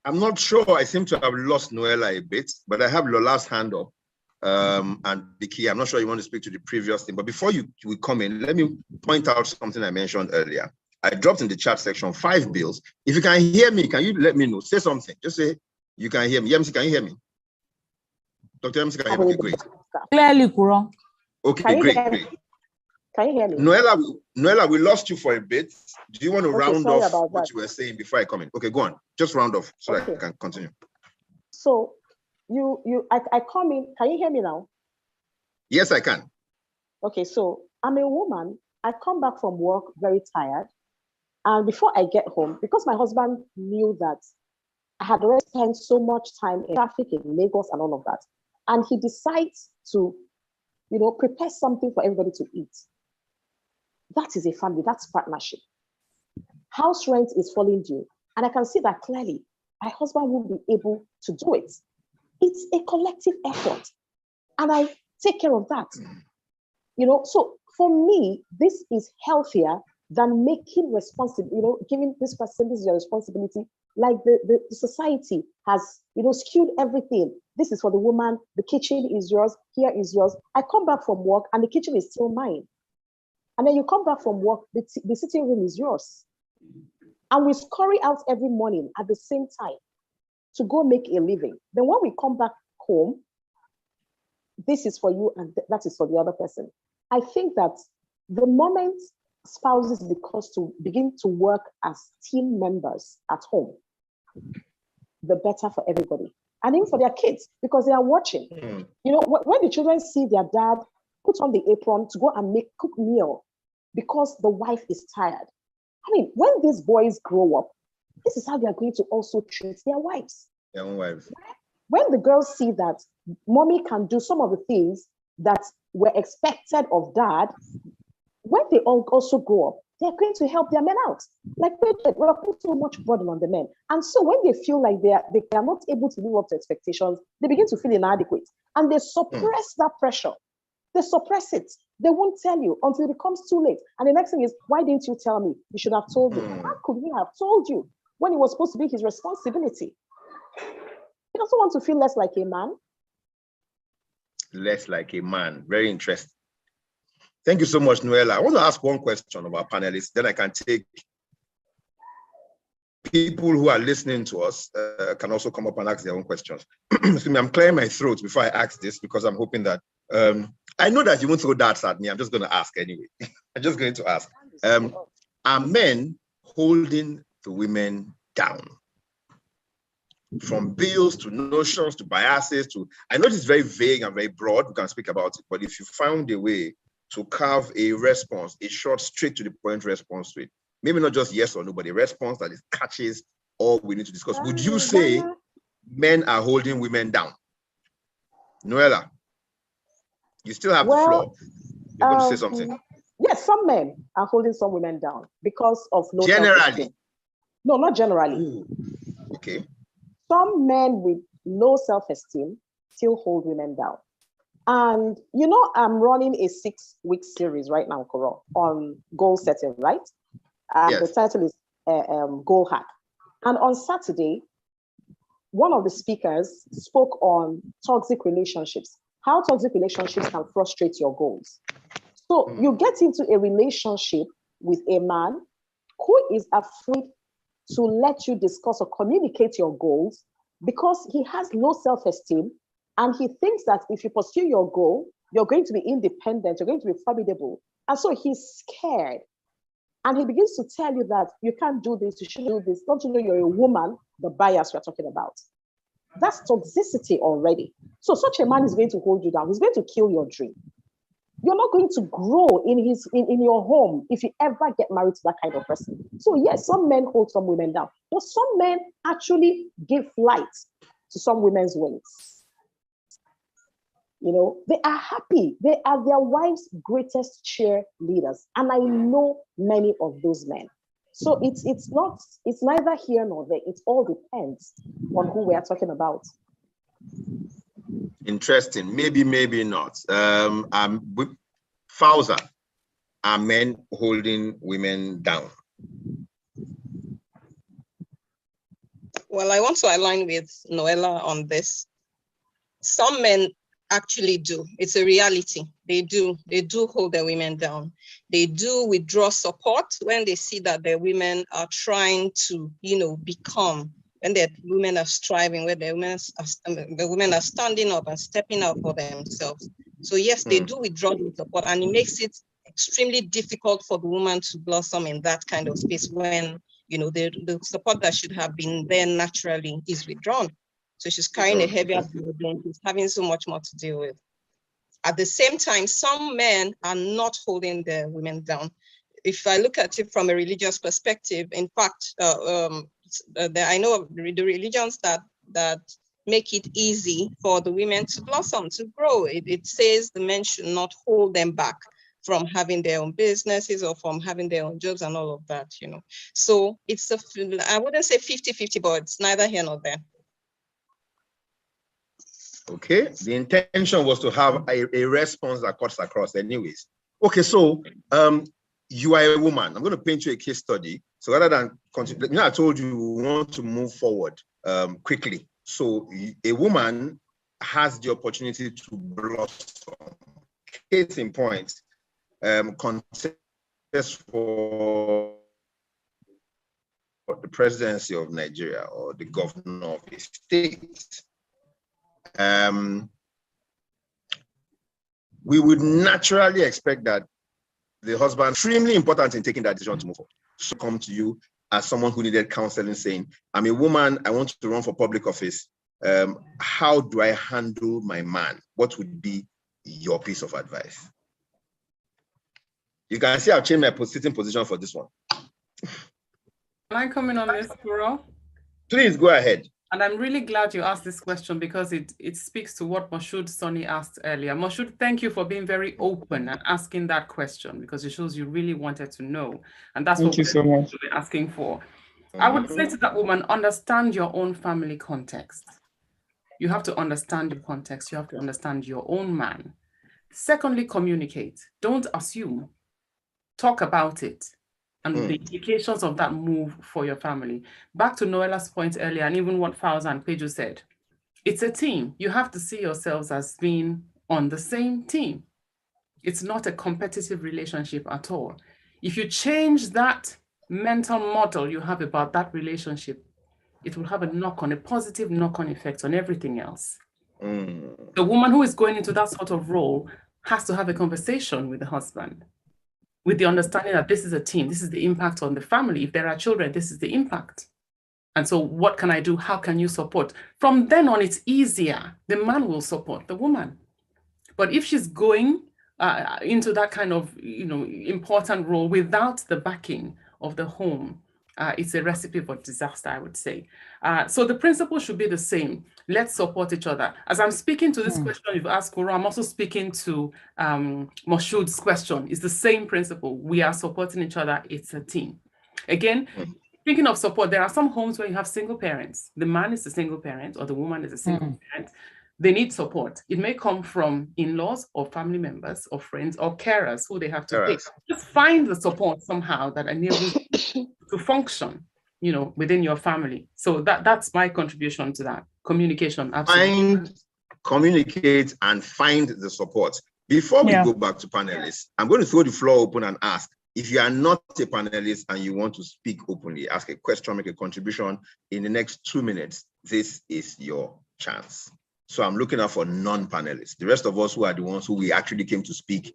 I'm not sure. I seem to have lost Noella a bit, but I have Lola's hand up. And Vicky, I'm not sure you want to speak to the previous thing, but before we come in, let me point out something I mentioned earlier. I dropped in the chat section 5 bills. If you can hear me, can you let me know? Say something. Just say you can hear me. Yemisi, can you hear me? Dr. Yemisi, can you hear me? Okay, great. Clearly, Kuro. Okay, great. Can you hear me? Noella, we lost you for a bit. Do you want to round off about what that. you were saying before I come in? Okay, go on. Just round off so I can continue. So I come in. Can you hear me now? Yes, I can. Okay, so I'm a woman. I come back from work very tired. And before I get home, because my husband knew that I had already spent so much time in traffic in Lagos and all of that, and he decides to, you know, prepare something for everybody to eat. That is a family, that's partnership. House rent is falling due. And I can see that clearly. My husband will be able to do it. It's a collective effort. And I take care of that. You know, so for me, this is healthier than making responsible, you know, giving this person, this is your responsibility. Like the society has, you know, skewed everything. This is for the woman, the kitchen is yours, here is yours. I come back from work and the kitchen is still mine. And then you come back from work, the sitting room is yours. And we scurry out every morning at the same time to go make a living. Then when we come back home, this is for you and that is for the other person. I think that the moment spouses begin to work as team members at home, the better for everybody. And even for their kids, because they are watching. You know, when the children see their dad put on the apron to go and cook meal because the wife is tired. I mean, when these boys grow up, this is how they are going to also treat their wives. Their own wives. When the girls see that mommy can do some of the things that were expected of dad, when they all also grow up, they're going to help their men out. Like we're putting so much burden on the men. And so when they feel like they are not able to live up to expectations, they begin to feel inadequate. And they suppress that pressure. They suppress it. They won't tell you until it becomes too late. And the next thing is, why didn't you tell me? You should have told me. How could he have told you when it was supposed to be his responsibility? He doesn't want to feel less like a man. Less like a man. Very interesting. Thank you so much, Noella. I want to ask one question of our panelists, then I can take people who are listening to us can also come up and ask their own questions. Excuse me, I'm clearing my throat before I ask this because I'm hoping that, I know that you won't throw darts at me. I'm just going to ask anyway. I'm just going to ask. Are men holding the women down? from bills to notions to biases to, I know it's very vague and very broad, we can speak about it, but if you found a way to carve a response, a short, straight to the point response to it, maybe not just yes or no, but a response that is catches all we need to discuss. Would you say men are holding women down? Noella, you still have the floor. You're going to say something. Yes, some men are holding some women down because of low generally. self-esteem. No, not generally. Ooh. Okay. Some men with low self-esteem still hold women down. And you know, I'm running a 6-week series right now, Koro, on goal setting, right? Yes. The title is Goal Hack. And on Saturday, one of the speakers spoke on toxic relationships, how toxic relationships can frustrate your goals. So you get into a relationship with a man who is afraid to let you discuss or communicate your goals because he has low self-esteem and he thinks that if you pursue your goal, you're going to be independent, you're going to be formidable. And so he's scared. And he begins to tell you that you can't do this, you should do this. Don't you know you're a woman, the bias we're talking about? That's toxicity already. So such a man is going to hold you down. He's going to kill your dream. You're not going to grow in your home if you ever get married to that kind of person. So yes, some men hold some women down, but some men actually give flight to some women's wings. You know, they are happy. They are their wives' greatest cheerleaders. And I know many of those men. So it's neither here nor there. It all depends on who we are talking about. Interesting. Maybe, maybe not. Fauza, are men holding women down? Well, I want to align with Noella on this. Some men actually do. It's a reality. They do hold their women down. They do withdraw support when they see that their women are trying to, become, when their women are striving, where the women are standing up and stepping out for themselves. So yes, they do withdraw the support, and it makes it extremely difficult for the woman to blossom in that kind of space when, the support that should have been there naturally is withdrawn. So she's carrying a heavier burden, she's having so much more to deal with. At the same time, some men are not holding their women down. If I look at it from a religious perspective, in fact, I know of the religions that make it easy for the women to blossom, to grow. It says the men should not hold them back from having their own businesses or from having their own jobs and all of that, So it's I wouldn't say 50-50, but it's neither here nor there. Okay, the intention was to have a response that cuts across anyways. Okay, so you are a woman. I'm going to paint you a case study. So rather than continue, I told you we want to move forward quickly. So a woman has the opportunity to blossom. Case in point, contest for the presidency of Nigeria or the governor of a state. We would naturally expect that the husband, extremely important in taking that decision to move forward, should come to you as someone who needed counseling, saying, I'm a woman, I want to run for public office. How do I handle my man? What would be your piece of advice? You can see I've changed my sitting position for this one. Can I come in on this, Kuro? Please go ahead. And I'm really glad you asked this question because it speaks to what Moshood Sonny asked earlier. Moshood, thank you for being very open and asking that question because it shows you really wanted to know. And that's what we're asking for. I would say to that woman, understand your own family context. You have to understand your context. You have to understand your own man. Secondly, communicate. Don't assume. Talk about it. And the implications of that move for your family. Back to Noella's point earlier, and even what Fauza and Peju said, it's a team. You have to see yourselves as being on the same team. It's not a competitive relationship at all. If you change that mental model you have about that relationship, it will have a positive knock-on effect on everything else. The woman who is going into that sort of role has to have a conversation with the husband, with the understanding that this is a team, this is the impact on the family. If there are children, this is the impact. And so what can I do? How can you support? From then on, it's easier. The man will support the woman. But if she's going into that kind of, important role without the backing of the home, it's a recipe for disaster, I would say. So the principle should be the same. Let's support each other. As I'm speaking to this question you've asked, Kuro, I'm also speaking to Moshood's question. It's the same principle. We are supporting each other. It's a team. Again, speaking of support, there are some homes where you have single parents. The man is a single parent or the woman is a single parent. They need support. It may come from in-laws or family members or friends or carers who they have to pay. Just find the support somehow that enables you to function, within your family. So that's my contribution to that. Communication, absolutely. Communicate and find the support. Before we go back to panelists, I'm going to throw the floor open and ask, if you are not a panelist and you want to speak openly, ask a question, make a contribution in the next 2 minutes, this is your chance. So I'm looking out for non-panelists. The rest of us who are the ones who we actually came to speak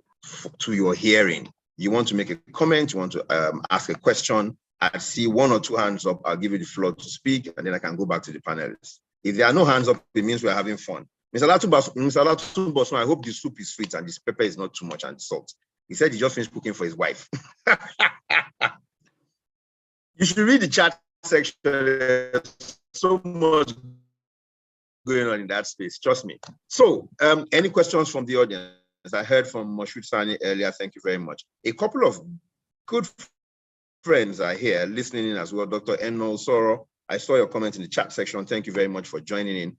to your hearing. You want to make a comment, you want to ask a question, I see 1 or 2 hands up, I'll give you the floor to speak, and then I can go back to the panelists. If there are no hands up, it means we're having fun. Mr. Latu, I hope the soup is sweet and this pepper is not too much and salt. He said he just finished cooking for his wife. You should read the chat section. There's so much going on in that space, trust me. So, any questions from the audience? I heard from Moshood Sani earlier, thank you very much. A couple of good friends are here listening in as well. Dr. Enmol Soro, I saw your comment in the chat section. Thank you very much for joining in.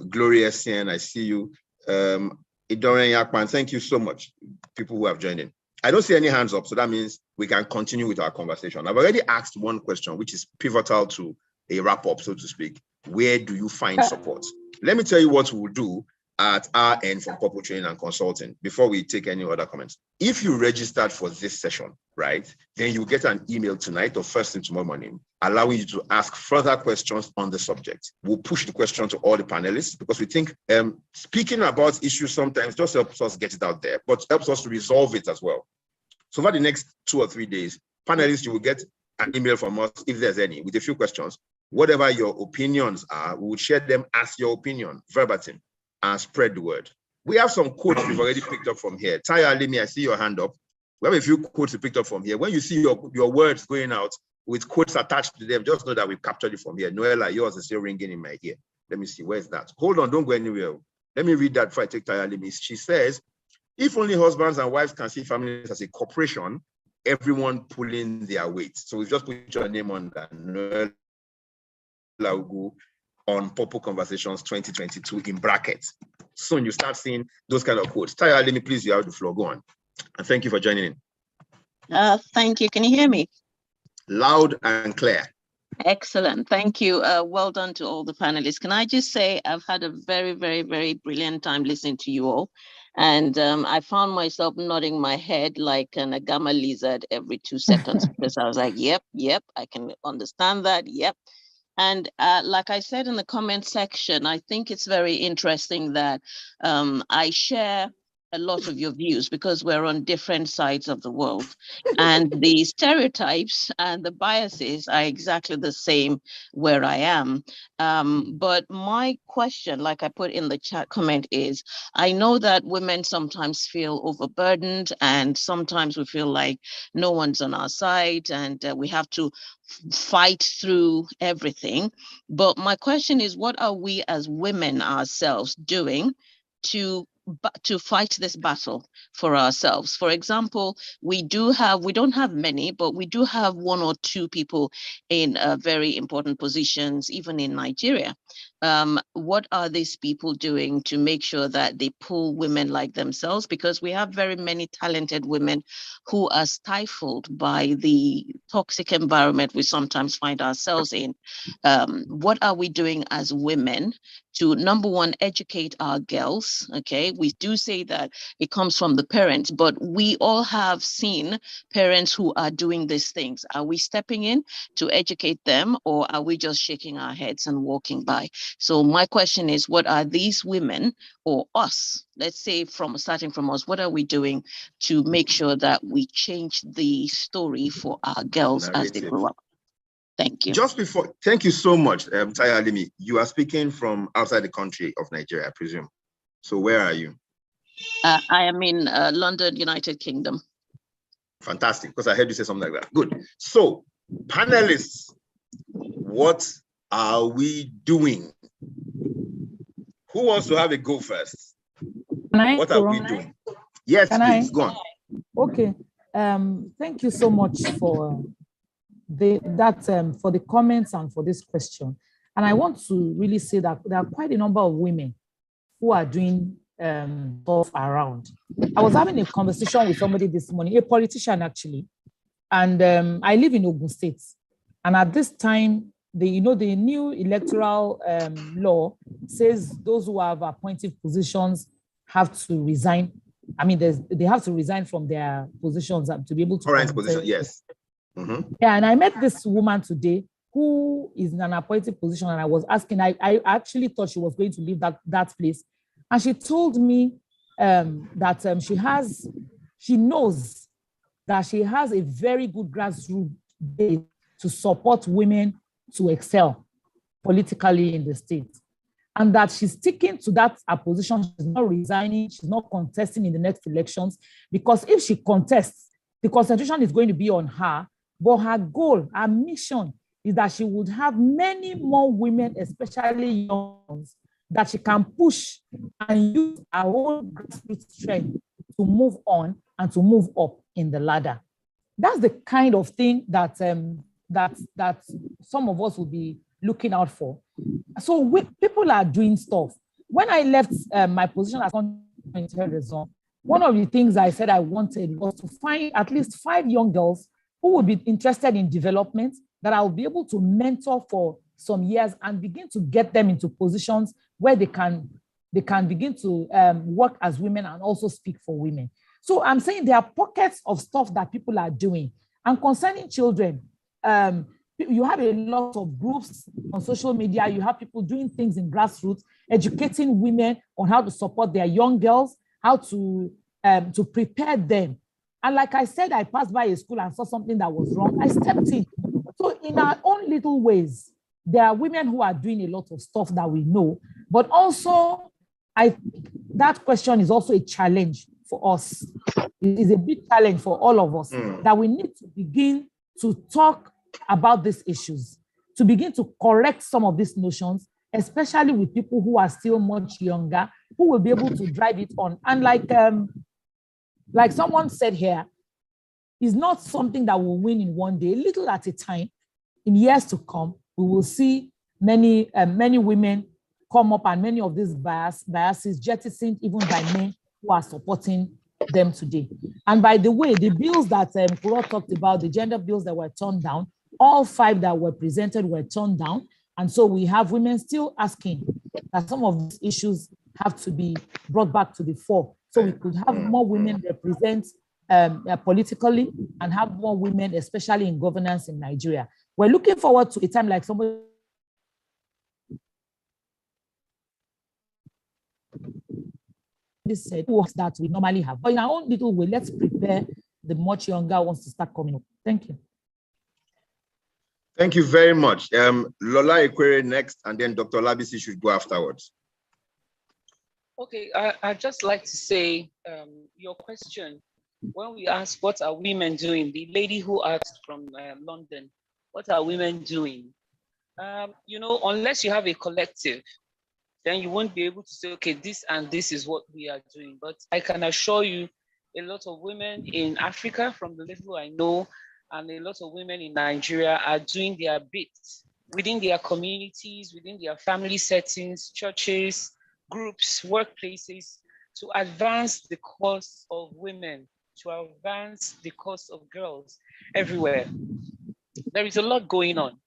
Gloria Sien, I see you. Idoren Yakman, thank you so much, people who have joined in. I don't see any hands up, so that means we can continue with our conversation. I've already asked one question, which is pivotal to a wrap-up, so to speak. Where do you find support? Let me tell you what we'll do at our end for Purple Training and Consulting before we take any other comments. If you registered for this session, right, then you'll get an email tonight or first thing tomorrow morning, allowing you to ask further questions on the subject. We'll push the question to all the panelists because we think speaking about issues sometimes just helps us get it out there, but helps us to resolve it as well. So for the next 2 or 3 days, panelists, you will get an email from us, if there's any, with a few questions. Whatever your opinions are, we will share them as your opinion, verbatim, and spread the word. We have some quotes we've already picked up from here. Taya Alimi, I see your hand up. We have a few quotes we picked up from here. When you see your words going out with quotes attached to them, just know that we've captured it from here. Noella, yours is still ringing in my ear. Let me see, where's that? Hold on, don't go anywhere. Let me read that before I take Taya Alimi. She says, if only husbands and wives can see families as a corporation, everyone pulling their weight. So we've just put your name on that. Noella Ugu on Purple Conversations 2022 in brackets. Soon you start seeing those kind of quotes. Taya, let me please, you have the floor. Go on. And thank you for joining in. Thank you. Can you hear me? Loud and clear. Excellent. Thank you. Well done to all the panelists. Can I just say I've had a very, very, very brilliant time listening to you all. And I found myself nodding my head like an agama lizard every 2 seconds because I was like, yep, I can understand that. Yep. And like I said in the comment section, I think it's very interesting that I share a lot of your views because we're on different sides of the world. And the stereotypes and the biases are exactly the same where I am. But my question, like I put in the chat comment, is I know that women sometimes feel overburdened and sometimes we feel like no one's on our side and we have to fight through everything. But my question is, what are we as women ourselves doing to fight this battle for ourselves? For example, we don't have many, but we do have 1 or 2 people in very important positions, even in Nigeria. What are these people doing to make sure that they pull women like themselves? Because we have very many talented women who are stifled by the toxic environment we sometimes find ourselves in. What are we doing as women to, number one, educate our girls? Okay, we do say that it comes from the parents, but we all have seen parents who are doing these things. Are we stepping in to educate them, or are we just shaking our heads and walking by? So my question is, what are these women or us, let's say starting from us, what are we doing to make sure that we change the story for our girls as they grow up? Thank you. Just before, thank you so much, Tayo Alimi. You are speaking from outside the country of Nigeria, I presume. So where are you? I am in London, United Kingdom. Fantastic, because I heard you say something like that. Good. So, panelists, what are we doing? Who wants to have a go first? What are we doing? Yes, please, go on. Okay. Thank you so much for for the comments and for this question. And I want to really say that there are quite a number of women who are doing stuff around. I was having a conversation with somebody this morning, a politician actually, and I live in Ogun State. And at this time, the new electoral law says those who have appointed positions have to resign. I mean, they have to resign from their positions to be able to. Current position, yes. Mm-hmm. Yeah, and I met this woman today who is in an appointed position, and I was asking, I actually thought she was going to leave that place. And she told me that she knows that she has a very good grassroots base to support women to excel politically in the state. And that she's sticking to that position. She's not resigning, she's not contesting in the next elections, because if she contests, the concentration is going to be on her. But her goal, her mission is that she would have many more women, especially young ones, that she can push and use her own grassroots strength to move on and to move up in the ladder. That's the kind of thing that that some of us will be looking out for. So people are doing stuff. When I left my position as content terrorism, one of the things I said I wanted was to find at least 5 young girls who would be interested in development that I will be able to mentor for some years and begin to get them into positions where they can begin to work as women and also speak for women. So I'm saying there are pockets of stuff that people are doing. And concerning children, you have a lot of groups on social media. You have people doing things in grassroots, educating women on how to support their young girls, how to prepare them. And like I said, I passed by a school and saw something that was wrong. I stepped in. So in our own little ways, there are women who are doing a lot of stuff that we know, but also that question is also a challenge for us. It is a big challenge for all of us that we need to begin to talk about these issues, to begin to correct some of these notions, especially with people who are still much younger, who will be able to drive it on. And like someone said here, it's not something that will win in one day. Little at a time, in years to come, we will see many women come up and many of these biases jettisoned even by men who are supporting them today. And by the way, the bills that Kuro talked about, the gender bills that were turned down, all 5 that were presented were turned down. And so we have women still asking that some of these issues have to be brought back to the fore, so we could have more women represent politically and have more women, especially in governance in Nigeria. We're looking forward to a time like somebody said, that we normally have. But in our own little way, let's prepare the much younger ones to start coming up. Thank you. Thank you very much. Lola Ekwere next, and then Dr. Labisi should go afterwards. Okay, I'd just like to say your question, when we ask what are women doing, the lady who asked from London, what are women doing? Unless you have a collective, then you won't be able to say, okay, this and this is what we are doing. But I can assure you, a lot of women in Africa, from the little I know, and a lot of women in Nigeria are doing their bit within their communities, within their family settings, churches, groups, workplaces, to advance the cause of women, to advance the cause of girls everywhere. There is a lot going on,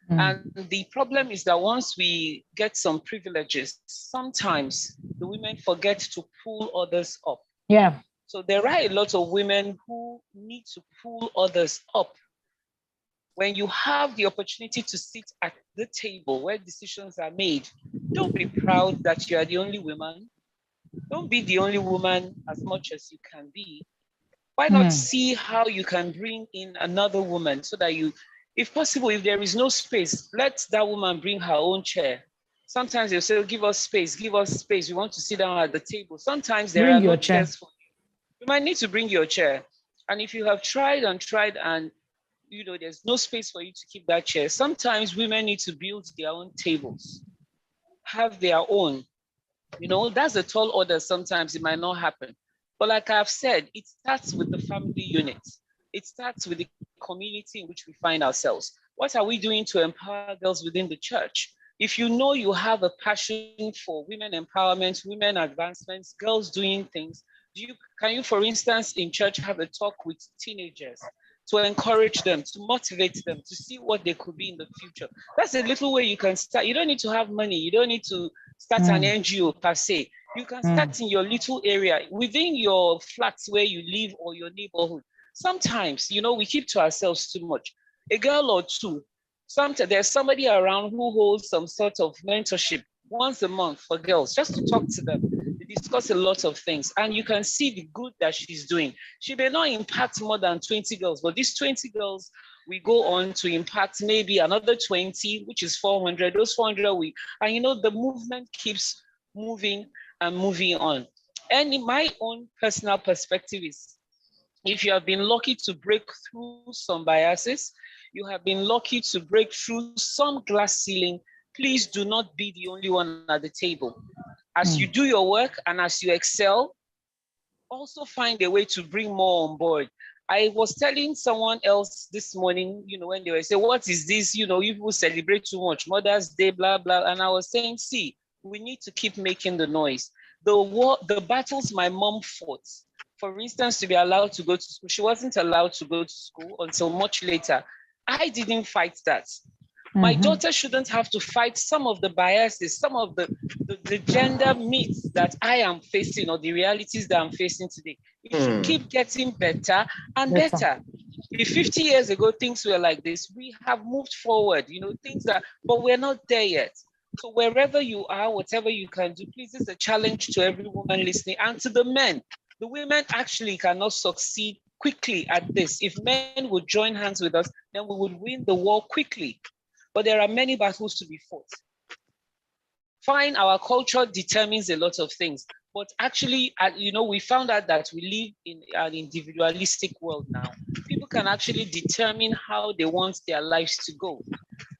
and the problem is that once we get some privileges, sometimes the women forget to pull others up. Yeah. So there are a lot of women who need to pull others up. When you have the opportunity to sit at the table where decisions are made, don't be proud that you are the only woman. Don't be the only woman as much as you can be. Why not see how you can bring in another woman so that you If possible, if there is no space, let that woman bring her own chair. Sometimes they'll say, give us space, give us space. We want to sit down at the table. Sometimes there are no chairs for you. You might need to bring your chair. And if you have tried and you know, there's no space for you to keep that chair, sometimes women need to build their own tables, have their own. You know, that's a tall order. Sometimes it might not happen. But like I've said, it starts with the family unit. It starts with the community in which we find ourselves. What are we doing to empower girls within the church? If you know you have a passion for women empowerment, women advancements, girls doing things, can you, for instance, in church have a talk with teenagers to encourage them, to motivate them, to see what they could be in the future? That's a little way you can start. You don't need to have money. You don't need to start an NGO per se. You can start in your little area, within your flats where you live or your neighborhood. Sometimes, you know, we keep to ourselves too much. A girl or two, sometimes there's somebody around who holds some sort of mentorship once a month for girls, just to talk to them. They discuss a lot of things, and you can see the good that she's doing. She may not impact more than 20 girls, but these 20 girls, we go on to impact maybe another 20, which is 400. Those 400 and you know, the movement keeps moving and moving on. And in my own personal perspective is, if you have been lucky to break through some biases, you have been lucky to break through some glass ceiling, please do not be the only one at the table. As you do your work and as you excel, also find a way to bring more on board. I was telling someone else this morning, you know, when they were saying, what is this? You know, you people celebrate too much, Mother's Day, blah, blah. And I was saying, see, we need to keep making the noise. The battles my mom fought, for instance, to be allowed to go to school, she wasn't allowed to go to school until much later. I didn't fight that. My daughter shouldn't have to fight some of the biases, some of the gender myths that I am facing, or the realities that I'm facing today. It should keep getting better and better. If 50 years ago things were like this, we have moved forward, you know, but we're not there yet. So wherever you are, whatever you can do, please, it's a challenge to every woman listening and to the men. The women actually cannot succeed quickly at this. If men would join hands with us, then we would win the war quickly. But there are many battles to be fought. Fine, our culture determines a lot of things, but actually, you know, we found out that we live in an individualistic world now. People can actually determine how they want their lives to go.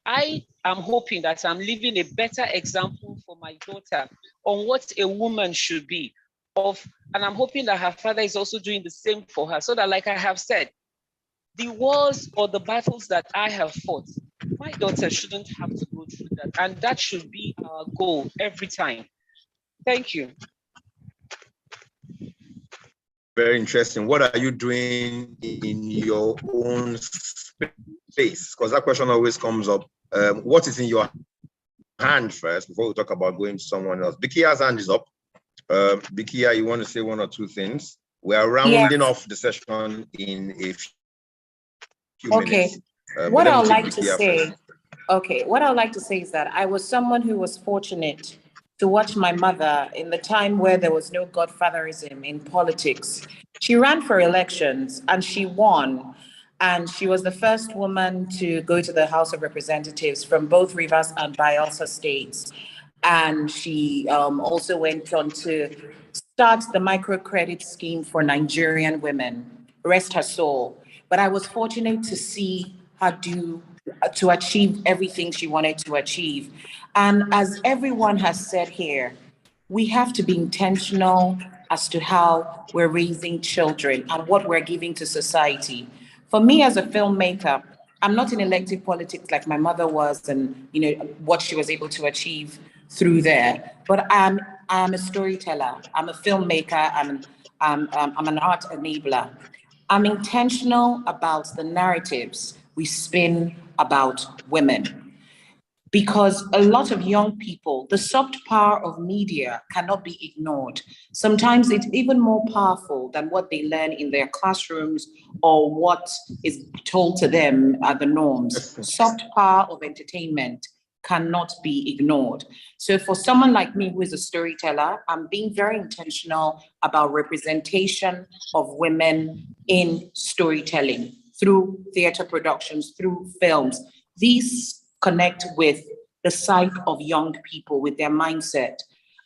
I am hoping that I'm leaving a better example for my daughter on what a woman should be. And I'm hoping that her father is also doing the same for her, so that, like I have said, the wars or the battles that I have fought, my daughter shouldn't have to go through that. And that should be our goal every time. Thank you. Very interesting. What are you doing in your own space? Because that question always comes up. What is in your hand first before we talk about going to someone else? Bikia's hand is up. Bikia, you want to say one or two things? We are rounding off the session in a few minutes. What I would like to say, what I would like to say is that I was someone who was fortunate to watch my mother in the time where there was no godfatherism in politics. She ran for elections and she won. And she was the first woman to go to the House of Representatives from both Rivers and Bayelsa states. And she also went on to start the microcredit scheme for Nigerian women. Rest her soul. But I was fortunate to see her to achieve everything she wanted to achieve. And as everyone has said here, we have to be intentional as to how we're raising children and what we're giving to society. For me as a filmmaker, I'm not in elective politics like my mother was, and you know what she was able to achieve through there. But I'm a storyteller. I'm a filmmaker. I'm an art enabler. I'm intentional about the narratives we spin about women, because a lot of young people, the soft power of media cannot be ignored. Sometimes it's even more powerful than what they learn in their classrooms or what is told to them are the norms. Soft power of entertainment cannot be ignored. So for someone like me who is a storyteller, I'm being very intentional about representation of women in storytelling through theater productions, through films. These connect with the psyche of young people, with their mindset.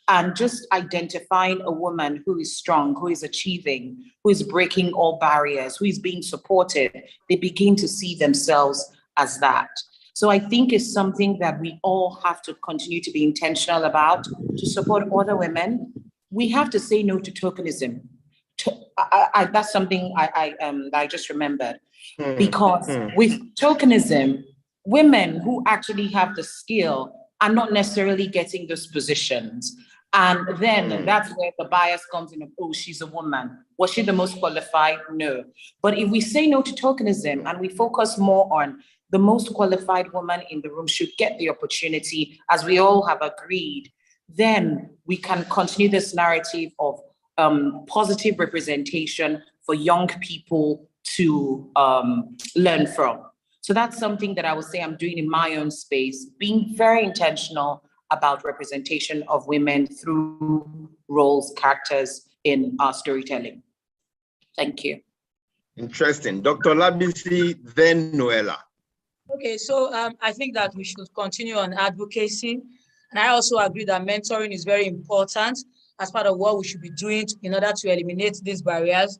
And just identifying a woman who is strong, who is achieving, who is breaking all barriers, who is being supported, they begin to see themselves as that. So I think it's something that we all have to continue to be intentional about to support other women. We have to say no to tokenism. That's something I just remembered. Because with tokenism, women who actually have the skill are not necessarily getting those positions. And then that's where the bias comes in of, oh, she's a woman. Was she the most qualified? No. But if we say no to tokenism and we focus more on the most qualified woman in the room should get the opportunity, as we all have agreed, then we can continue this narrative of positive representation for young people to learn from. So that's something that I would say I'm doing in my own space, being very intentional about representation of women through roles, characters in our storytelling. Thank you. Interesting. Dr. Labisi, then Noella. Okay, so I think that we should continue on advocacy. And I also agree that mentoring is very important as part of what we should be doing in order to eliminate these barriers.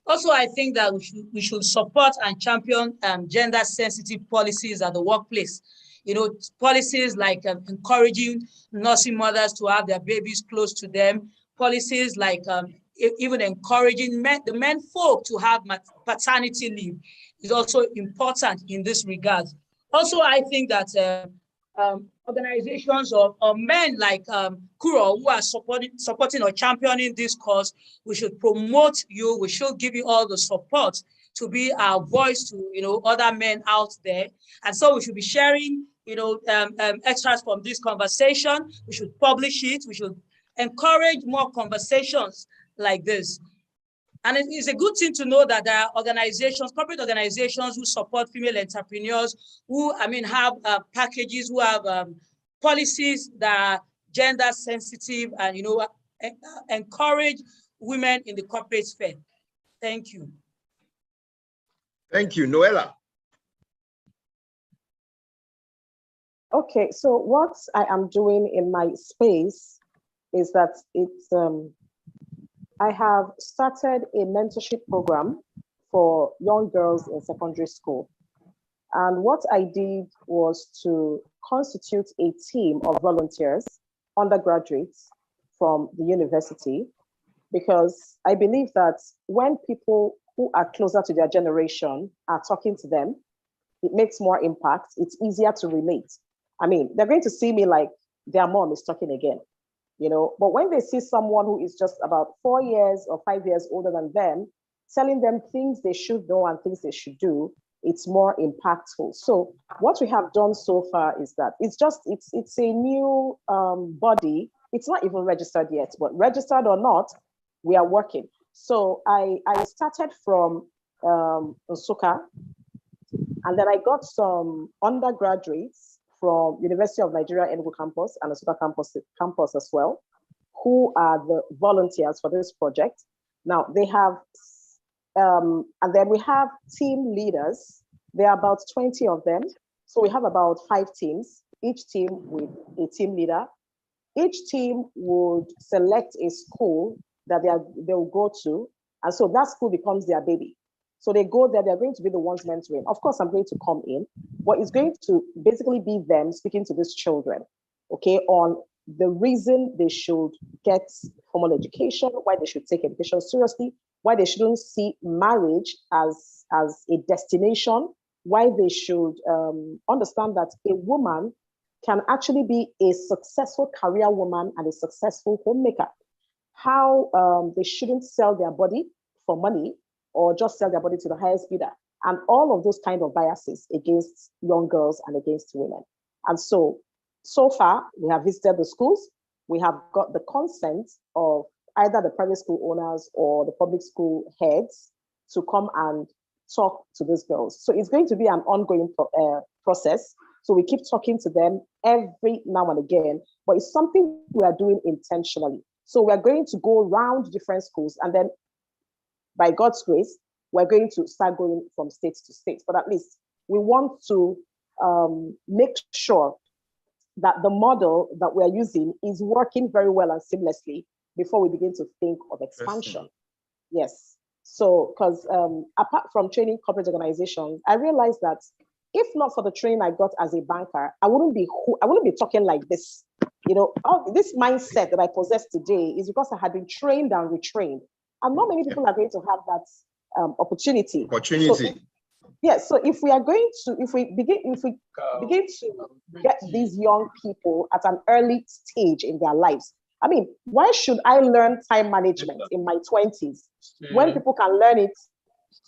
Also, I think that we should support and champion gender-sensitive policies at the workplace. You know, policies like encouraging nursing mothers to have their babies close to them, policies like even encouraging the men folk to have paternity leave is also important in this regard. Also, I think that organizations or men like Kuro who are supporting or championing this cause, we should promote you, we should give you all the support to be our voice to, you know, other men out there. And so we should be sharing, you know, extracts from this conversation. We should publish it. We should encourage more conversations like this. And it is a good thing to know that there are organizations, corporate organizations who support female entrepreneurs, who, have packages, who have policies that are gender sensitive and, you know, encourage women in the corporate sphere. Thank you. Thank you. Noella. Okay, so what I am doing in my space is that I have started a mentorship program for young girls in secondary school. And what I did was to constitute a team of volunteers, undergraduates from the university, because I believe that when people who are closer to their generation are talking to them, it makes more impact. It's easier to relate. They're going to see me like their mom is talking again, you know, but when they see someone who is just about 4 years or 5 years older than them, telling them things they should know and things they should do, it's more impactful. So what we have done so far is that it's a new body. It's not even registered yet, but registered or not, we are working. So I started from Nsukka, and then I got some undergraduates from University of Nigeria Enugu campus and Nsukka campus as well, who are the volunteers for this project. Now they have, and then we have team leaders. There are about 20 of them. So we have about 5 teams, each team with a team leader. Each team would select a school that they will go to. And so that school becomes their baby. So they go there, they're going to be the ones mentoring. Of course, I'm going to come in, but it's going to basically be them speaking to these children, okay, on the reason they should get formal education, why they should take education seriously, why they shouldn't see marriage as a destination, why they should understand that a woman can actually be a successful career woman and a successful homemaker, how they shouldn't sell their body for money or just sell their body to the highest bidder, and all of those kind of biases against young girls and against women. And so far, we have visited the schools. We have got the consent of either the private school owners or the public school heads to come and talk to these girls. So it's going to be an ongoing process. So we keep talking to them every now and again, but it's something we are doing intentionally. So we're going to go around different schools, and then by God's grace, we're going to start going from state to state. But at least we want to make sure that the model that we're using is working very well and seamlessly before we begin to think of expansion. Yes. So, because apart from training corporate organizations, I realized that if not for the training I got as a banker, I wouldn't be talking like this. You know, this mindset that I possess today is because I had been trained and retrained, and not many people are going to have that opportunity. So if we are going to, if we begin to get these young people at an early stage in their lives, I mean, why should I learn time management in my 20s when people can learn it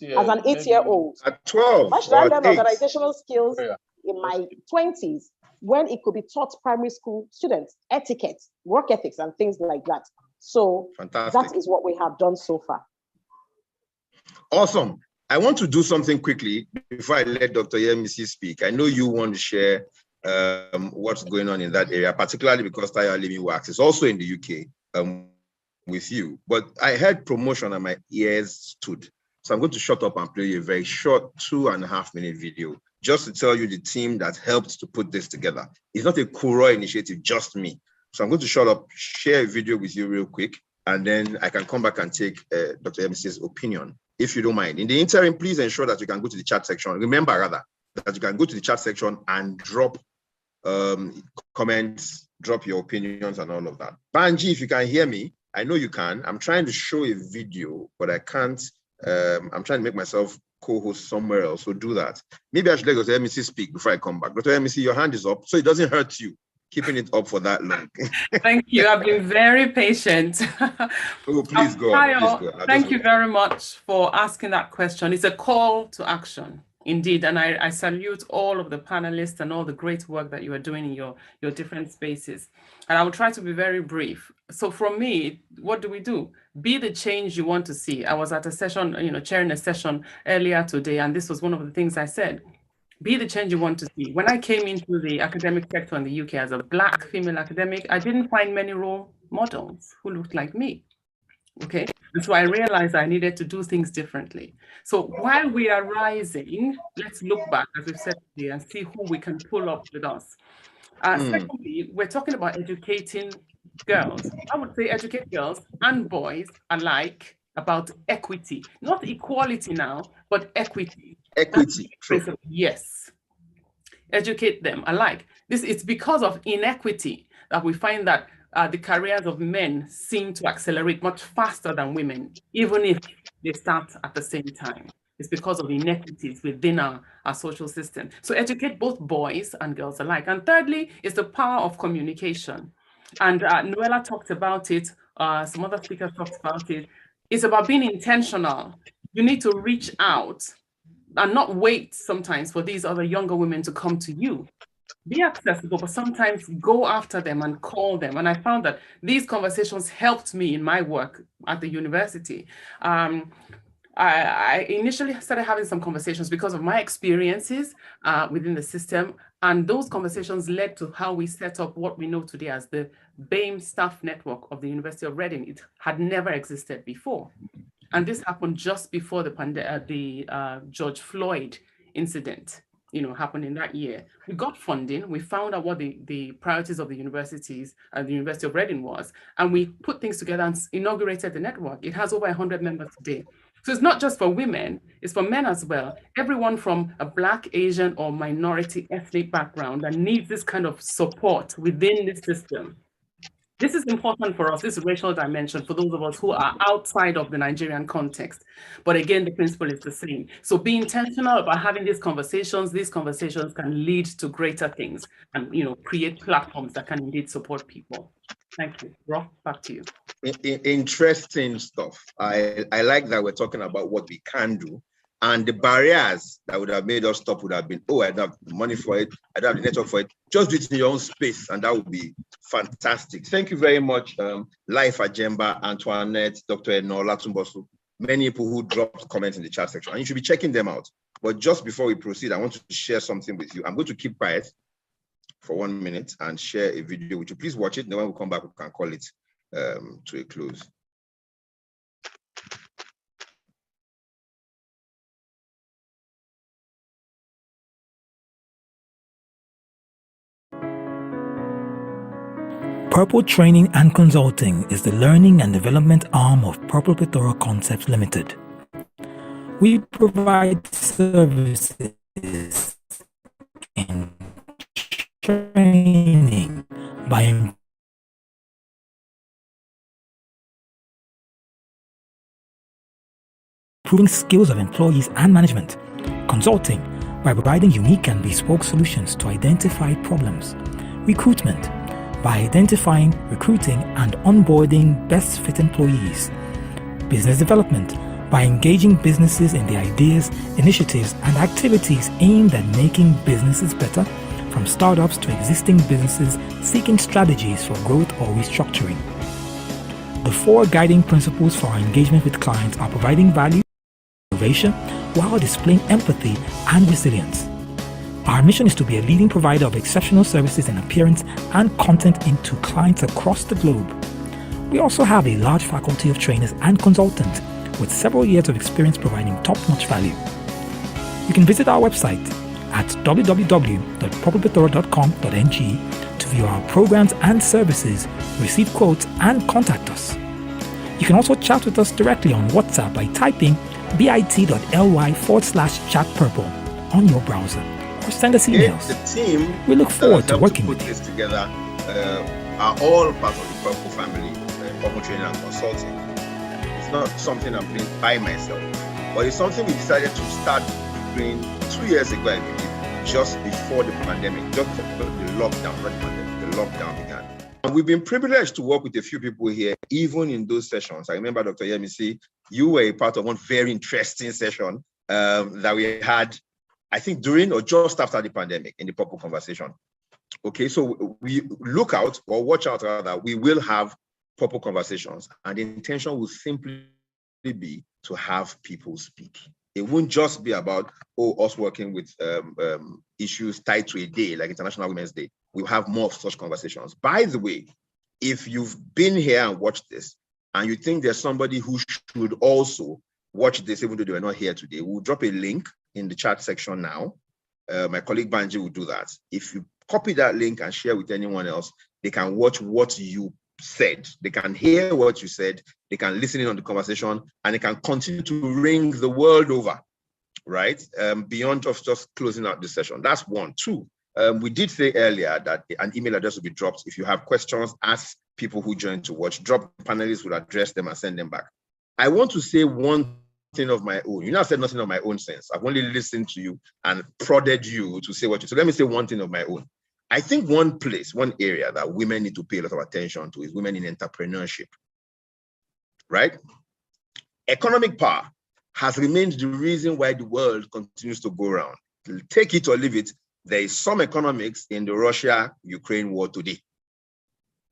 as an 8-year-old? At 12. Why should I learn organizational skills in my 20s when it could be taught primary school students, etiquette, work ethics, and things like that? So that is what we have done so far. Awesome. I want to do something quickly before I let Dr. Yemisi speak. I know you want to share what's going on in that area, particularly because Tayo Alimi works. It's also in the UK with you. But I heard promotion and my ears stood. So I'm going to shut up and play you a very short 2.5-minute video just to tell you the team that helped to put this together. It's not a Kuro initiative, just me. So I'm going to shut up, share a video with you real quick, and then I can come back and take Dr. Yemisi's opinion, if you don't mind. In the interim, please ensure that you can go to the chat section. Remember, rather, that you can go to the chat section and drop comments, drop your opinions and all of that. Banji, if you can hear me, I know you can. I'm trying to show a video, but I can't. I'm trying to make myself co-host somewhere else, so do that. Maybe I should let Dr. Yemisi speak before I come back. Dr. Yemisi, your hand is up, so it doesn't hurt you keeping it up for that long. Thank you. I've been very patient. Oh, please go on. Thank you very much for asking that question. It's a call to action. Indeed, and I salute all of the panelists and all the great work that you are doing in your different spaces. And I will try to be very brief. So from me, what do we do? Be the change you want to see. I was at a session, chairing a session earlier today, and this was one of the things I said. Be the change you want to see. When I came into the academic sector in the UK as a Black female academic, I didn't find many role models who looked like me. Okay, and so I realized I needed to do things differently. So while we are rising, let's look back, as we've said today, and see who we can pull up with us. Secondly, we're talking about educating girls. I would say educate girls and boys alike about equity, not equality now, but equity. Equity. Yes, educate them alike. It's because of inequity that we find that the careers of men seem to accelerate much faster than women, even if they start at the same time. It's because of inequities within our social system. So educate both boys and girls alike. And thirdly, is the power of communication. And Noella talked about it, some other speakers talked about it. It's about being intentional. You need to reach out and not wait sometimes for these other younger women to come to you. Be accessible, but sometimes go after them and call them. And I found that these conversations helped me in my work at the university. I initially started having some conversations because of my experiences within the system. And those conversations led to how we set up what we know today as the BAME staff network of the University of Reading. It had never existed before. And this happened just before the George Floyd incident happened in that year. We got funding. We found out what the priorities of the universities and the University of Reading was, and we put things together and inaugurated the network. It has over 100 members today. So it's not just for women, it's for men as well. Everyone from a Black, Asian, or minority ethnic background that needs this kind of support within the system. This is important for us, this racial dimension, for those of us who are outside of the Nigerian context. But again, the principle is the same. So be intentional about having these conversations. These conversations can lead to greater things and create platforms that can indeed support people. Thank you. Rob, back to you. Interesting stuff. I like that we're talking about what we can do. And the barriers that would have made us stop would have been, I don't have the money for it, I don't have the network for it. Just do it in your own space, and that would be fantastic. Thank you very much, Life Ajemba, Antoinette, Dr. Enola Tumbosu, many people who dropped comments in the chat section, and you should be checking them out. But just before we proceed, I want to share something with you. I'm going to keep quiet for 1 minute and share a video with you. Please watch it, and then when we come back, we can call it to a close. Purple Training and Consulting is the learning and development arm of Purple Plethora Concepts Limited. We provide services in training by improving skills of employees and management, consulting by providing unique and bespoke solutions to identify problems, recruitment by identifying, recruiting, and onboarding best fit employees, business development by engaging businesses in their ideas, initiatives, and activities aimed at making businesses better, from startups to existing businesses seeking strategies for growth or restructuring. The 4 guiding principles for our engagement with clients are providing value, innovation, while displaying empathy and resilience. Our mission is to be a leading provider of exceptional services in appearance and content into clients across the globe. We also have a large faculty of trainers and consultants with several years of experience providing top-notch value. You can visit our website at www.purpleplethora.com.ng to view our programs and services, receive quotes, and contact us. You can also chat with us directly on WhatsApp by typing bit.ly/chatpurple on your browser, or send us emails. The team we look forward to working with you. This together are all part of the Purple family, Purple Training and Consulting. It's not something I'm doing by myself, but it's something we decided to start doing 2 years ago, I believe, just before the pandemic, just before the lockdown, not the pandemic, the lockdown began. And we've been privileged to work with a few people here, even in those sessions. I remember, Dr. Yemisi, you were a part of one very interesting session that we had, I think, during or just after the pandemic in the Purple Conversation. Okay, so we look out, or watch out rather, we will have Purple Conversations, and the intention will simply be to have people speak. It won't just be about, us working with issues tied to a day like International Women's Day. We'll have more of such conversations. By the way, if you've been here and watched this, and you think there's somebody who should also watch this, even though they were not here today, we'll drop a link in the chat section now. My colleague Banji will do that. If you copy that link and share with anyone else, they can watch what you said. They can hear what you said. They can listen in on the conversation, and they can continue to ring the world over, right? Beyond just closing out the session. That's 1. 2, we did say earlier that an email address will be dropped. If you have questions, ask people who joined to watch. Drop, panelists will address them and send them back. I want to say one thing of my own. You know, I said nothing of my own sense. I've only listened to you and prodded you to say what you. So let me say one thing of my own. I think one area that women need to pay a lot of attention to is women in entrepreneurship, right? Economic power has remained the reason why the world continues to go around. Take it or leave it, there is some economics in the Russia-Ukraine war today,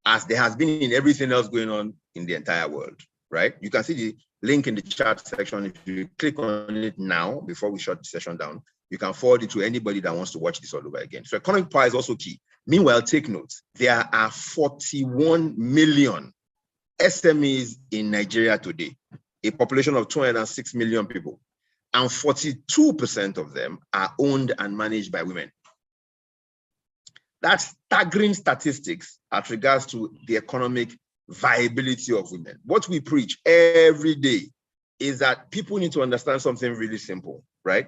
as there has been in everything else going on in the entire world, right? You can see the link in the chat section. If you click on it now, before we shut the session down, you can forward it to anybody that wants to watch this all over again. So economic power is also key. Meanwhile, take notes. There are 41 million SMEs in Nigeria today, a population of 206 million people, and 42% of them are owned and managed by women. That's staggering statistics as regards to the economic viability of women. What we preach every day is that people need to understand something really simple, right?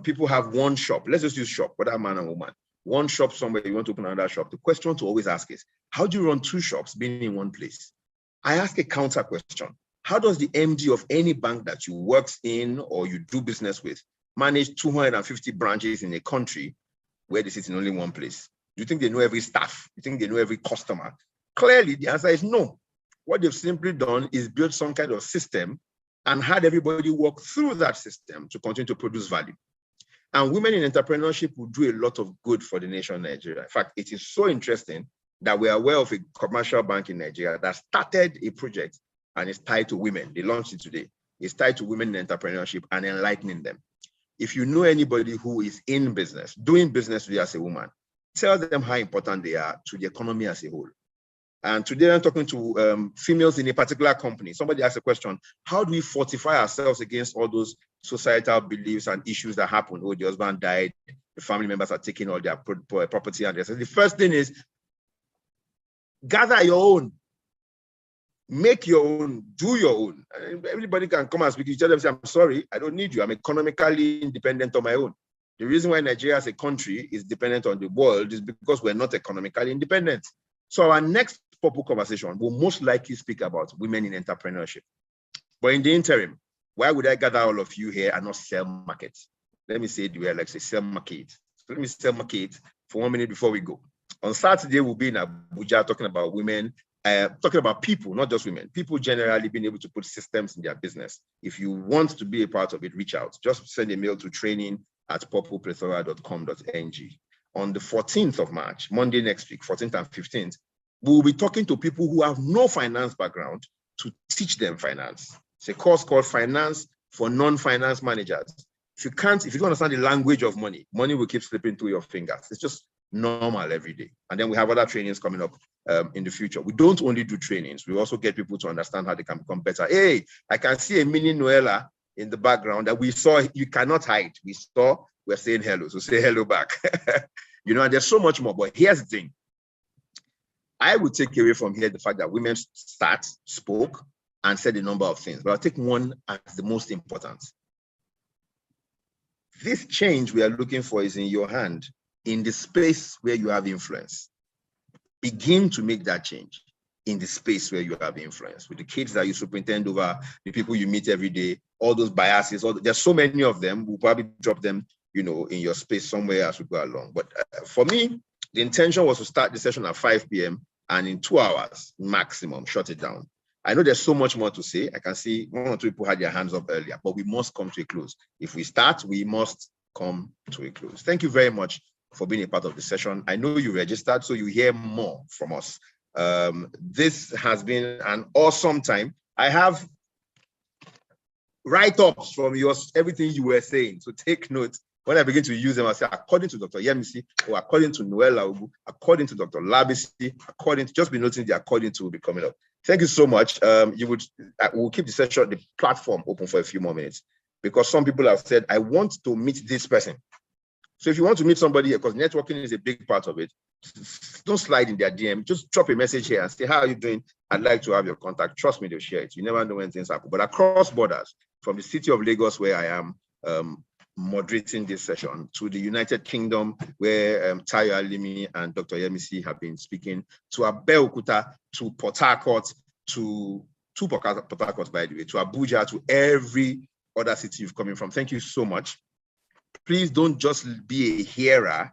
People have one shop. Let's just use shop, whether man or woman. One shop somewhere, you want to open another shop. The question to always ask is, how do you run 2 shops being in one place? I ask a counter question. How does the MD of any bank that you work in or you do business with manage 250 branches in a country where they sit in only one place? Do you think they know every staff? Do you think they know every customer? Clearly, the answer is no. What they've simply done is build some kind of system and had everybody work through that system to continue to produce value. And women in entrepreneurship will do a lot of good for the nation of Nigeria. In fact, it is so interesting that we are aware of a commercial bank in Nigeria that started a project and is tied to women. They launched it today. It's tied to women in entrepreneurship and enlightening them. If you know anybody who is in business, doing business as a woman, tell them how important they are to the economy as a whole. And today I'm talking to females in a particular company. Somebody asked a question, how do we fortify ourselves against all those societal beliefs and issues that happen? Oh, the husband died, the family members are taking all their property. And the first thing is, Gather your own. Make your own, do your own. Everybody can come and speak. You tell them, say, I'm sorry, I don't need you. I'm economically independent on my own. The reason why Nigeria as a country is dependent on the world is because we're not economically independent. So our next purple conversation will most likely speak about women in entrepreneurship. But in the interim, why would I gather all of you here and not sell market? Let me say it the way I like to say, sell market. So let me sell market for 1 minute before we go. On Saturday, we'll be in Abuja talking about women, talking about people, not just women, people generally being able to put systems in their business. If you want to be a part of it, reach out. Just send a mail to training@purpleplethora.com.ng. On the 14th of March, Monday next week, 14th and 15th, we'll be talking to people who have no finance background to teach them finance. It's a course called Finance for Non-Finance Managers. If you don't understand the language of money, money will keep slipping through your fingers. It's just normal every day. And then we have other trainings coming up in the future. We don't only do trainings, we also get people to understand how they can become better. Hey, I can see a mini Noella in the background that we saw. You cannot hide. We're saying hello, so say hello back. And there's so much more, but here's the thing. I would take away from here the fact that women spoke and said a number of things, but I'll take one as the most important. This change we are looking for is in your hand, in the space where you have influence. Begin to make that change in the space where you have influence, with the kids that you superintend over, the people you meet every day, all those biases, there's so many of them. We'll probably drop them, in your space somewhere as we go along. But for me, the intention was to start the session at 5 p.m. and in 2 hours maximum, shut it down. I know there's so much more to say. I can see 1 or 2 people had their hands up earlier, but we must come to a close. If we start, we must come to a close. Thank you very much for being a part of the session. I know you registered, so you hear more from us. This has been an awesome time. I have write-ups from everything you were saying, so take note. When I begin to use them, I say, according to Dr. Yemisi, or according to Noella Ogu, according to Dr. Labisi, just be noting the according to will be coming up. Thank you so much. We'll keep the session, the platform open for a few more minutes, because some people have said, I want to meet this person. So if you want to meet somebody here, because networking is a big part of it, don't slide in their DM, just drop a message here and say, how are you doing? I'd like to have your contact. Trust me, they'll share it. You never know when things happen. But across borders, from the city of Lagos, where I am moderating this session, to the United Kingdom, where Tayo Alimi and Dr. Yemisi have been speaking, to Abeokuta, to Port Harcourt, to Port Harcourt, by the way, to Abuja, to every other city you've come in from. Thank you so much. Please don't just be a hearer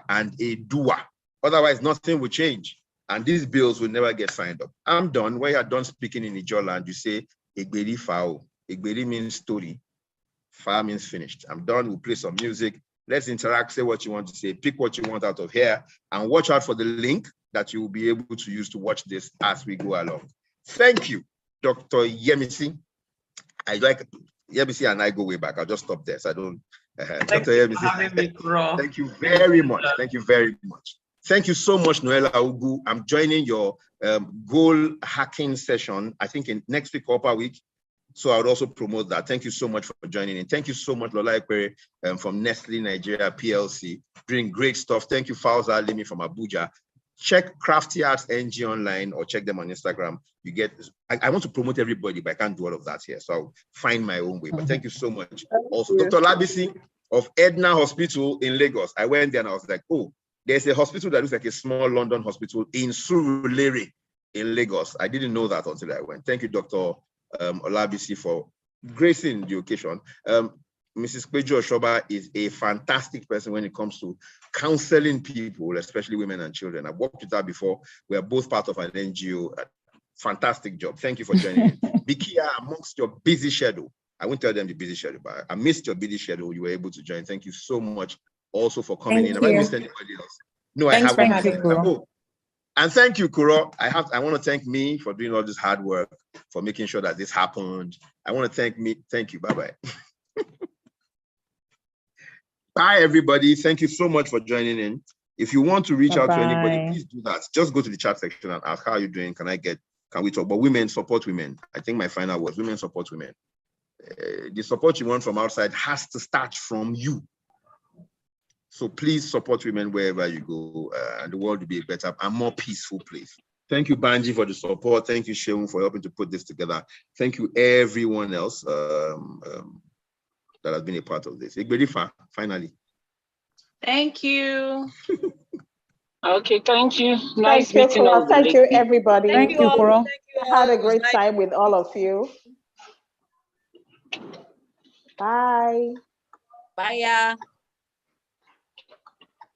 and a doer. Otherwise, nothing will change. And these bills will never get signed up. I'm done. When you're done speaking in Ijola and you say, Egberi Fao. Egberi means story. Fa means finished. I'm done. We'll play some music. Let's interact, say what you want to say, pick what you want out of here, and watch out for the link that you will be able to use to watch this as we go along. Thank you, Dr. Yemisi. Yemisi and I go way back. I'll just stop there so I don't. Dr. Yemisi, thank you very much. Thank you very much. Thank you so much, Noella Ogu. I'm joining your goal hacking session, I think in next week or upper week. So I would also promote that. Thank you so much for joining in. Thank you so much, Lola Ekwere from Nestle Nigeria PLC, doing great stuff. Thank you, Fauza Alimi from Abuja. Check Crafty Arts NG online or check them on Instagram. You get, I want to promote everybody, but I can't do all of that here. So I'll find my own way. But thank you so much. Also, Dr. Labisi of Edna Hospital in Lagos. I went there and I was like, oh, there's a hospital that looks like a small London hospital in Surulere in Lagos. I didn't know that until I went. Thank you, Dr. Olabisi, for gracing the occasion. Mrs. Kwejo Oshoba is a fantastic person when it comes to counseling people, especially women and children. I've worked with her before. We are both part of an NGO. Fantastic job. Thank you for joining in. Be here amongst your busy schedule. I won't tell them the busy schedule, but I missed your busy schedule. You were able to join. Thank you so much also for coming in. Have I missed anybody else? No, Thanks I haven't. for And thank you, Kuro. I want to thank me for doing all this hard work, for making sure that this happened. I want to thank you. Bye-bye. Bye, everybody. Thank you so much for joining in. If you want to reach out to anybody, please do that. Just go to the chat section and ask, how are you doing? Can we talk? But women support women. I think my final words, women support women. The support you want from outside has to start from you. So please support women wherever you go, and the world will be a better and more peaceful place. Thank you, Banji, for the support. Thank you, Sheung, for helping to put this together. Thank you, everyone else that has been a part of this. Igbedifa, finally. Thank you. Okay, thank you. Thank you, Kuro. Thank you, everybody. Thank you, Kuro. I had a great time with all of you. Bye. Bye.